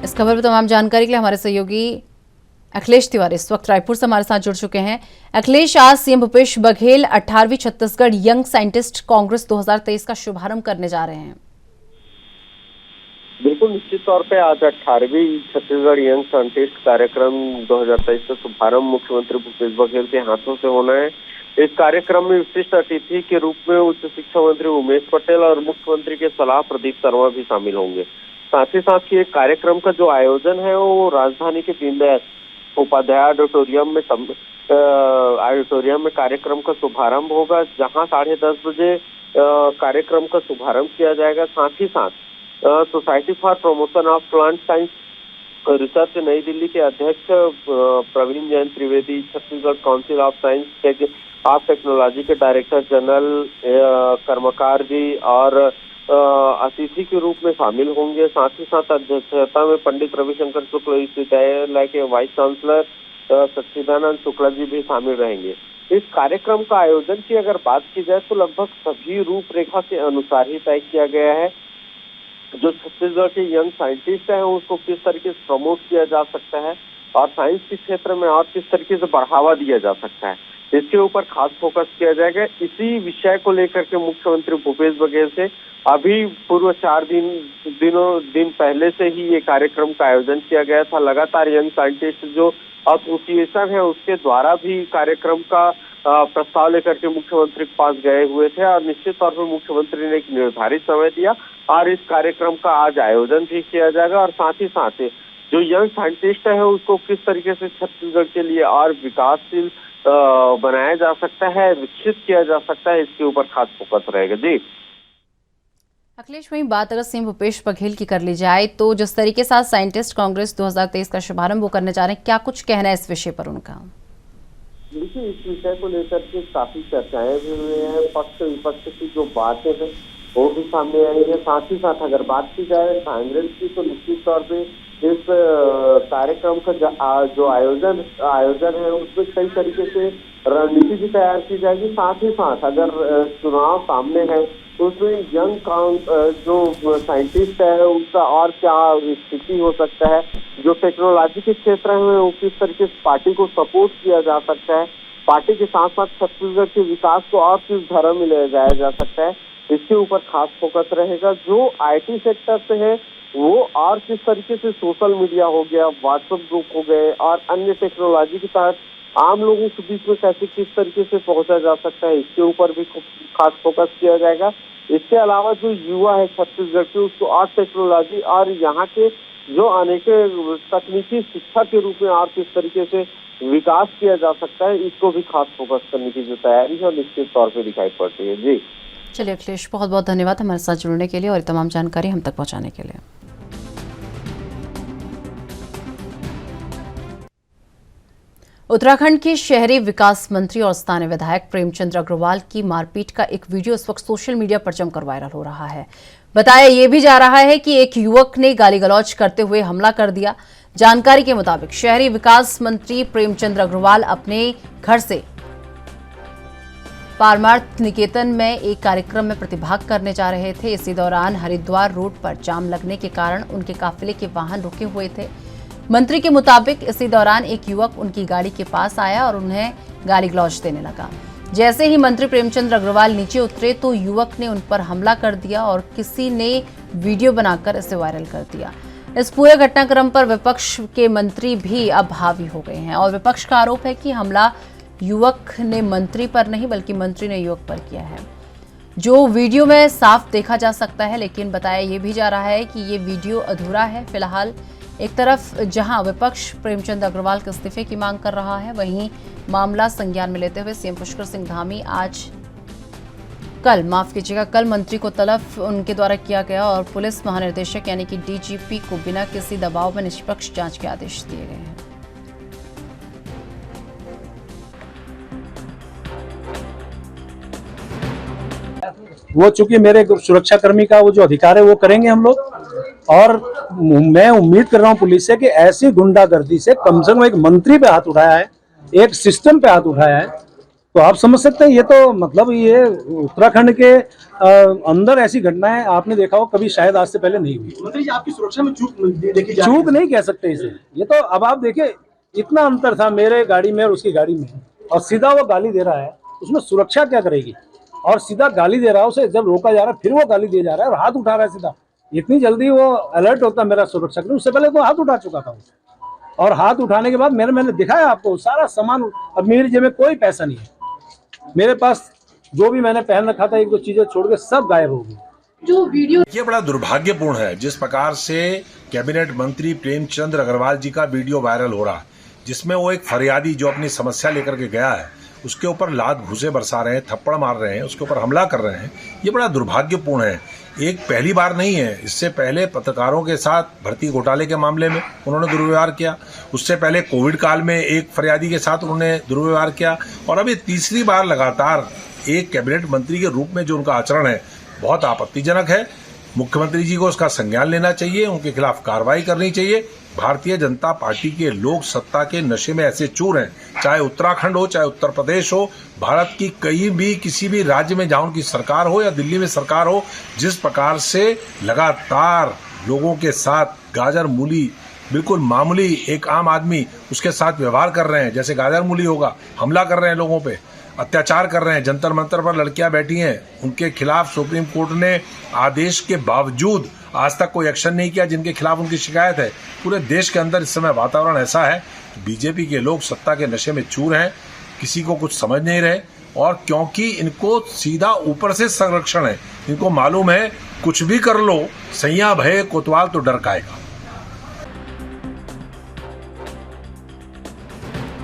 इस खबर पर तमाम जानकारी के लिए हमारे सहयोगी अखिलेश तिवारी इस वक्त रायपुर से हमारे साथ जुड़ चुके हैं। अखिलेश, आज सीएम भूपेश बघेल 18वीं छत्तीसगढ़ यंग साइंटिस्ट कांग्रेस 2023 का शुभारंभ करने जा रहे हैं। बिल्कुल, निश्चित तौर पे आज 18वीं छत्तीसगढ़ यंग साइंटिस्ट कार्यक्रम 2023 का शुभारंभ मुख्यमंत्री भूपेश बघेल के हाथों से होना है। इस कार्यक्रम में विशिष्ट अतिथि के रूप में उच्च शिक्षा मंत्री उमेश पटेल और मुख्यमंत्री के सलाह प्रदीप शर्मा भी शामिल होंगे। साथ ही साथ ये कार्यक्रम का जो आयोजन है वो राजधानी के दीनदयाल उपाध्याय ऑडिटोरियम में कार्यक्रम का शुभारंभ होगा, जहां 10:30 बजे कार्यक्रम का शुभारंभ किया जाएगा। साथ ही साथ society for promotion of plant science research New Delhi के अध्यक्ष Praveen Jain Trivedi, Chhattisgarh council of science of technology के डायरेक्टर जनरल कर्मकार जी और अतिथि के रूप में शामिल होंगे। साथ ही साथ अध्यक्षता में पंडित रविशंकर शुक्ला विश्वविद्यालय के वाइस चांसलर सच्चिदानंद शुक्ला जी भी शामिल रहेंगे। इस कार्यक्रम का आयोजन की अगर बात की जाए तो लगभग सभी रूपरेखा के अनुसार ही तय किया गया है। जो छत्तीसगढ़ के यंग साइंटिस्ट हैं उसको किस तरीके से प्रमोट किया जा सकता है और साइंस के क्षेत्र में और किस तरीके से बढ़ावा दिया जा सकता है, इसके ऊपर खास फोकस किया जाएगा। इसी विषय को लेकर के मुख्यमंत्री भूपेश बघेल से अभी पूर्व 4 दिन पहले से ही ये कार्यक्रम का आयोजन किया गया था। लगातार यंग साइंटिस्ट जो एसोसिएशन है उसके द्वारा भी कार्यक्रम का प्रस्ताव लेकर के मुख्यमंत्री के पास गए हुए थे और निश्चित तौर पर मुख्यमंत्री ने एक निर्धारित समय दिया और इस कार्यक्रम का आज आयोजन भी किया जाएगा। और साथ ही साथ जो यंग साइंटिस्ट है उसको किस तरीके से छत्तीसगढ़ के लिए और विकासशील बनाया जा सकता है, विकसित किया जा सकता है, इसके ऊपर खास फोकस रहेगा। जी अखिलेश, वहीं बात अगर सीएम भूपेश बघेल की कर ली जाए तो जिस तरीके से साइंटिस्ट कांग्रेस 2023 का शुभारंभ वो करने जा रहे हैं, क्या कुछ कहना है इस विषय पर उनका? देखिए, इस विषय को लेकर के काफी चर्चाएं भी हुई हैं। पक्ष विपक्ष की जो बातें हैं वो भी सामने आई है। साथ ही साथ अगर बात की जाए कांग्रेस की तो निश्चित तौर पे इस कार्यक्रम का जो आयोजन है उसमें कई तरीके से रणनीति भी तैयार की जाएगी। साथ ही साथ अगर चुनाव सामने है तो उसमें यंग जो साइंटिस्ट है उसका और क्या स्थिति हो सकता है, जो टेक्नोलॉजी के क्षेत्र में वो किस तरीके से पार्टी को सपोर्ट किया जा सकता है, पार्टी के साथ साथ छत्तीसगढ़ के विकास को और किस धारा में ले जाया जा सकता है, इसके ऊपर खास फोकस रहेगा। जो आईटी सेक्टर से है वो और किस तरीके से सोशल मीडिया हो गया, व्हाट्सएप ग्रुप हो गए और अन्य टेक्नोलॉजी के तहत आम लोगों के बीच में कैसे किस तरीके से पहुंचा जा सकता है, इसके ऊपर भी खास फोकस किया जाएगा। इसके अलावा जो युवा है छत्तीसगढ़ के उसको और टेक्नोलॉजी और यहाँ के जो अनेक तकनीकी शिक्षा के रूप में और किस तरीके से विकास किया जा सकता है, इसको भी खास फोकस करने की जो तैयारी है और निश्चित तौर पे दिखाई पड़ती है। जी चलिए अखिलेश, बहुत बहुत धन्यवाद हमारे साथ जुड़ने के लिए और तमाम जानकारी हम तक पहुंचाने के लिए। उत्तराखंड के शहरी विकास मंत्री और स्थानीय विधायक प्रेमचंद अग्रवाल की मारपीट का एक वीडियो इस वक्त सोशल मीडिया पर जमकर वायरल हो रहा है। बताया यह भी जा रहा है कि एक युवक ने गाली गलौज करते हुए हमला कर दिया। जानकारी के मुताबिक शहरी विकास मंत्री प्रेमचंद अग्रवाल अपने घर से पारमार्थ निकेतन में एक कार्यक्रम में प्रतिभाग करने जा रहे थे। इसी दौरान हरिद्वार रोड पर जाम लगने के कारण उनके काफिले के वाहन रुके हुए थे। मंत्री के मुताबिक इसी दौरान एक युवक उनकी गाड़ी के पास आया और उन्हें गाली गलौज देने लगा। जैसे ही मंत्री प्रेमचंद अग्रवाल नीचे उतरे तो युवक ने उन पर हमला कर दिया और किसी ने वीडियो बनाकर इसे वायरल कर दिया। इस पूरे घटनाक्रम पर विपक्ष के मंत्री भी अब हावी हो गए हैं और विपक्ष का आरोप है कि हमला युवक ने मंत्री पर नहीं बल्कि मंत्री ने युवक पर किया है, जो वीडियो में साफ देखा जा सकता है। लेकिन बताया यह भी जा रहा है कि ये वीडियो अधूरा है। फिलहाल एक तरफ जहां विपक्ष प्रेमचंद अग्रवाल के इस्तीफे की मांग कर रहा है, वहीं मामला संज्ञान में लेते हुए सीएम पुष्कर सिंह धामी कल मंत्री को तलब उनके द्वारा किया गया और पुलिस महानिदेशक यानी कि डीजीपी को बिना किसी दबाव में निष्पक्ष जांच के आदेश दिए गए हैं। वो चूंकि मेरे सुरक्षा कर्मी का वो जो अधिकार है वो करेंगे हम लोग, और मैं उम्मीद कर रहा हूँ पुलिस से कि ऐसी गुंडागर्दी से कम एक मंत्री पे हाथ उठाया है, एक सिस्टम पे हाथ उठाया है, तो आप समझ सकते हैं ये तो मतलब ये उत्तराखंड के अंदर ऐसी घटनाएं आपने देखा हो कभी शायद आज से पहले नहीं हुई। मंत्री जी, आपकी सुरक्षा में चूक देखी जा चूक नहीं कह सकते इसे। ये तो अब आप देखिए इतना अंतर था मेरे गाड़ी में और उसकी गाड़ी में, और सीधा वो गाली दे रहा है, उसमें सुरक्षा क्या करेगी? और सीधा गाली दे रहा है, उसे जब रोका जा रहा है फिर वो गाली दिए जा रहा है और हाथ उठा रहा है सीधा। इतनी जल्दी वो अलर्ट होता मेरा सुरक्षा कर्मी, उससे पहले तो हाथ उठा चुका था और हाथ उठाने के बाद मैंने दिखाया आपको सारा सामान। अब मेरी जेब में कोई पैसा नहीं है, मेरे पास जो भी मैंने पहन रखा था एक दो चीजें छोड़ के सब गायब हो गई। जो वीडियो ये बड़ा दुर्भाग्यपूर्ण है जिस प्रकार से कैबिनेट मंत्री प्रेमचंद अग्रवाल जी का वीडियो वायरल हो रहा है, जिसमें वो एक फरियादी जो अपनी समस्या लेकर के गया है उसके ऊपर लात घूसे बरसा रहे हैं, थप्पड़ मार रहे हैं, उसके ऊपर हमला कर रहे हैं। ये बड़ा दुर्भाग्यपूर्ण है। एक पहली बार नहीं है, इससे पहले पत्रकारों के साथ भर्ती घोटाले के मामले में उन्होंने दुर्व्यवहार किया, उससे पहले कोविड काल में एक फरियादी के साथ उन्होंने दुर्व्यवहार किया, और अब ये तीसरी बार लगातार एक कैबिनेट मंत्री के रूप में जो उनका आचरण है बहुत आपत्तिजनक है। मुख्यमंत्री जी को उसका संज्ञान लेना चाहिए, उनके खिलाफ कार्रवाई करनी चाहिए। भारतीय जनता पार्टी के लोग सत्ता के नशे में ऐसे चूर हैं, चाहे उत्तराखंड हो चाहे उत्तर प्रदेश हो, भारत की कहीं भी किसी भी राज्य में जहां उनकी सरकार हो या दिल्ली में सरकार हो, जिस प्रकार से लगातार लोगों के साथ गाजर मूली बिल्कुल मामूली एक आम आदमी उसके साथ व्यवहार कर रहे हैं, जैसे गाजर मूली होगा, हमला कर रहे हैं लोगों पे, अत्याचार कर रहे हैं। जंतर मंतर पर लड़कियां बैठी हैं, उनके खिलाफ सुप्रीम कोर्ट ने आदेश के बावजूद आज तक कोई एक्शन नहीं किया जिनके खिलाफ उनकी शिकायत है। पूरे देश के अंदर इस समय वातावरण ऐसा है, बीजेपी के लोग सत्ता के नशे में चूर हैं, किसी को कुछ समझ नहीं रहे, और क्योंकि इनको सीधा ऊपर से संरक्षण है, इनको मालूम है कुछ भी कर लो, सैया भय कोतवाल तो डर खाएगा।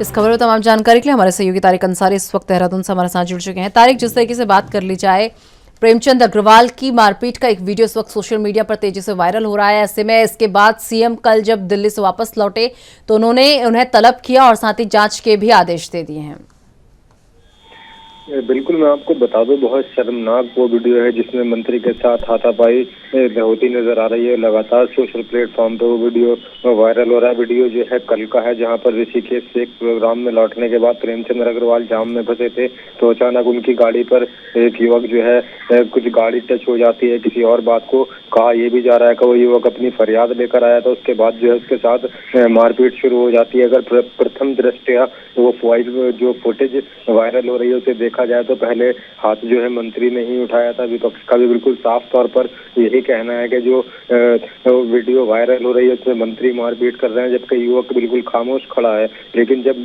इस खबर में तमाम जानकारी के लिए हमारे सहयोगी तारिक अंसारी इस वक्त देहरादून से हमारे साथ जुड़ चुके हैं। तारिक, जिस तरीके से बात कर ली जाए, प्रेमचंद अग्रवाल की मारपीट का एक वीडियो इस वक्त सोशल मीडिया पर तेजी से वायरल हो रहा है। ऐसे में इसके बाद सीएम कल जब दिल्ली से वापस लौटे तो उन्हें तलब किया और साथ ही जांच के भी आदेश दे दिए हैं। बिल्कुल, मैं आपको बता दूं, बहुत शर्मनाक वो वीडियो है जिसमें मंत्री के साथ हाथापाई होती नजर आ रही है। लगातार सोशल प्लेटफॉर्म पे वो वीडियो वायरल हो रहा है। वीडियो जो है कल का है, जहां पर ऋषिकेश से एक प्रोग्राम में लौटने के बाद प्रेमचंद अग्रवाल जाम में फंसे थे, तो अचानक उनकी गाड़ी पर एक युवक जो है कुछ गाड़ी टच हो जाती है किसी और बात को। कहा यह भी जा रहा है कि वो युवक अपनी फरियाद लेकर आया था, उसके बाद जो है उसके साथ मारपीट शुरू हो जाती है। अगर प्रथम दृष्टया वो जो फुटेज वायरल हो रही है उसे देखा जाए तो पहले हाथ जो है मंत्री ने ही उठाया था। विपक्ष का भी बिल्कुल साफ तौर पर यही कहना है कि जो वीडियो वायरल हो रही है उसमें मंत्री मारपीट कर रहे हैं, जबकि युवक बिल्कुल खामोश खड़ा है। लेकिन जब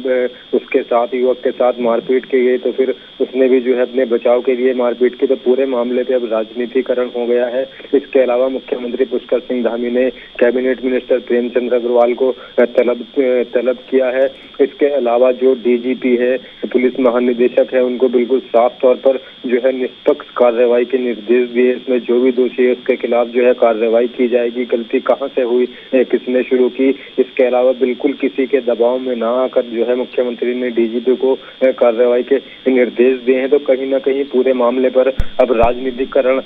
उसके साथ युवक के साथ मारपीट की गई तो फिर उसने भी जो है अपने बचाव के लिए मारपीट की, तो पूरे मामले पे अब राजनीतिकरण हो गया है। इसके अलावा मुख्यमंत्री पुष्कर सिंह धामी ने कैबिनेट मिनिस्टर प्रेमचंद अग्रवाल को तलब किया है। इसके अलावा जो डीजीपी है, पुलिस महानिदेशक है, उनको बिल्कुल साफ तौर पर जो है निष्पक्ष कार्रवाई के निर्देश दिए। इसमें जो भी दोषी है उसके खिलाफ जो है कार्रवाई की जाएगी। गलती कहां से हुई, किसने शुरू की, इसके अलावा बिल्कुल किसी के दबाव में ना आकर जो है मुख्यमंत्री ने डीजीपी को कार्रवाई के निर्देश दिए हैं। तो कहीं ना कहीं पूरे मामले पर अब राजनीतिकरण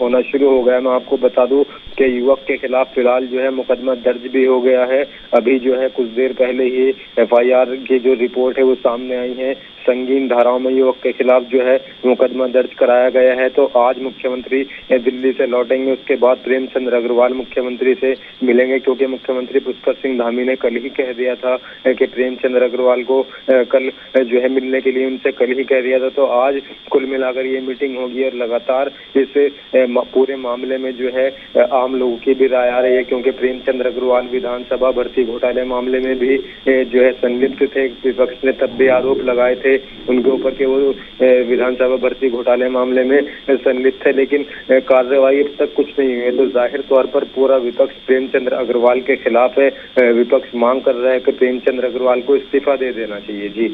होना शुरू हो गया। मैं आपको बता दूं कि युवक के खिलाफ फिलहाल जो है मुकदमा दर्ज भी हो गया है। अभी जो है कुछ देर पहले ही एफआईआर की जो रिपोर्ट है वो सामने आई है। संगीन धाराओं में युवक के खिलाफ जो है मुकदमा दर्ज कराया गया है। तो आज मुख्यमंत्री दिल्ली से लौटेंगे, उसके बाद प्रेमचंद अग्रवाल मुख्यमंत्री से मिलेंगे, क्योंकि मुख्यमंत्री पुष्कर सिंह धामी ने कल ही कह दिया था कि प्रेमचंद अग्रवाल को कल जो है मिलने के लिए उनसे कल ही कह दिया था। तो आज कुल मिलाकर ये मीटिंग होगी और लगातार इस पूरे मामले में जो है आम लोगों की भी राय आ रही है, क्योंकि प्रेमचंद अग्रवाल विधानसभा भर्ती घोटाले मामले में भी जो है संलिप्त थे। विपक्ष ने तब भी आरोप लगाए थे उनके ऊपर के वो विधानसभा भर्ती घोटाले मामले में संलिप्त थे, लेकिन कार्रवाई अब तक कुछ नहीं हुई है। तो जाहिर तौर पर पूरा विपक्ष प्रेमचंद अग्रवाल के खिलाफ है। विपक्ष मांग कर रहा है कि प्रेमचंद अग्रवाल को इस्तीफा दे देना चाहिए। जी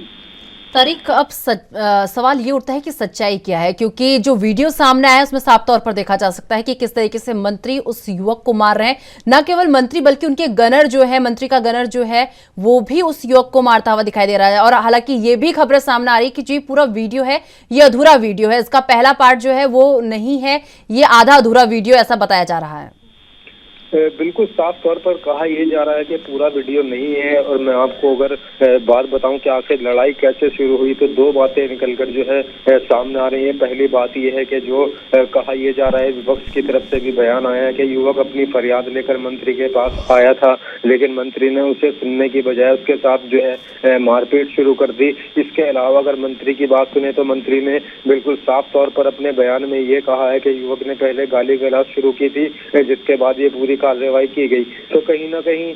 तारिक, अब सवाल ये उठता है कि सच्चाई क्या है, क्योंकि जो वीडियो सामने आया है उसमें साफ तौर पर देखा जा सकता है कि किस तरीके से मंत्री उस युवक को मार रहे हैं। न केवल मंत्री बल्कि उनके गनर जो है, मंत्री का गनर जो है वो भी उस युवक को मारता हुआ दिखाई दे रहा है। और हालांकि ये भी खबरें सामने आ रही है कि जो पूरा वीडियो है ये अधूरा वीडियो है, इसका पहला पार्ट जो है वो नहीं है, ये आधा अधूरा वीडियो ऐसा बताया जा रहा है। बिल्कुल साफ तौर पर कहा यह जा रहा है कि पूरा वीडियो नहीं है। और मैं आपको अगर बात बताऊं कि आखिर लड़ाई कैसे शुरू हुई, तो दो बातें निकलकर जो है सामने आ रही है। पहली बात यह है कि जो कहा यह जा रहा है, विपक्ष की तरफ से भी बयान आया है कि युवक अपनी फरियाद लेकर मंत्री के पास आया था, लेकिन मंत्री ने उसे सुनने की बजाय उसके साथ जो है मारपीट शुरू कर दी। इसके अलावा अगर मंत्री की बात सुने तो मंत्री ने बिल्कुल साफ तौर पर अपने बयान में ये कहा है कि युवक ने पहले गाली गलौज शुरू की थी, जिसके बाद ये पूरी कार्रवाई की गई। तो कहीं ना कहीं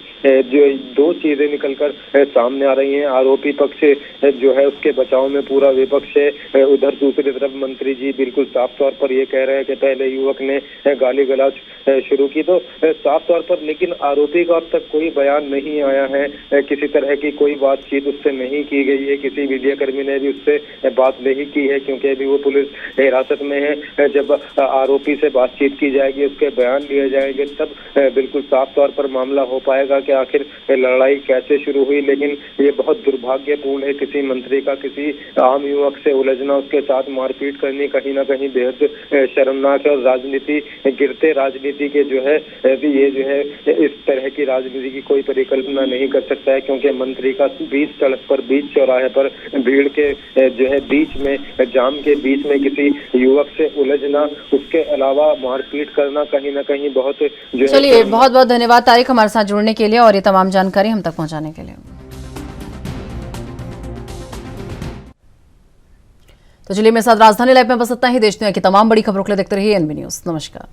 जो दो चीजें निकलकर सामने आ रही हैं। आरोपी पक्ष जो है उसके बचाव में पूरा विपक्ष है, उधर दूसरी तरफ मंत्री जी बिल्कुल साफ तौर पर ये कह रहे हैं कि पहले युवक ने गाली गलौज शुरू की। तो साफ तौर पर लेकिन आरोपी का अब तक कोई बयान नहीं आया है, किसी तरह की कोई बातचीत उससे नहीं की गई है, किसी मीडिया कर्मी ने भी उससे बात नहीं की है, क्योंकि अभी वो पुलिस हिरासत में है। जब आरोपी से बातचीत की जाएगी, उसके बयान लिए जाएंगे, तब बिल्कुल साफ तौर पर मामला हो पाएगा कि आखिर लड़ाई कैसे शुरू हुई। लेकिन ये बहुत दुर्भाग्यपूर्ण है, किसी मंत्री का किसी आम युवक से उलझना, उसके साथ मारपीट करनी कहीं ना कहीं बेहद शर्मनाक है। और राजनीति गिरते राजनीति के जो है ये जो है इस तरह की राजनीति की कोई परिकल्पना नहीं कर सकता है, क्योंकि मंत्री का बीच सड़क पर, बीच चौराहे पर भीड़ के जो है बीच में, जाम के बीच में किसी युवक से उलझना, उसके अलावा मारपीट करना कहीं ना कहीं बहुत जो है। चलिए, बहुत बहुत धन्यवाद तारिक हमारे साथ जुड़ने के लिए और ये तमाम जानकारी हम तक पहुंचाने के लिए। तो चलिए, मेरे साथ राजधानी लाइव में बस इतना ही। देश दुनिया की तमाम बड़ी खबरों के लिए देखते रहिए एनबी न्यूज। नमस्कार।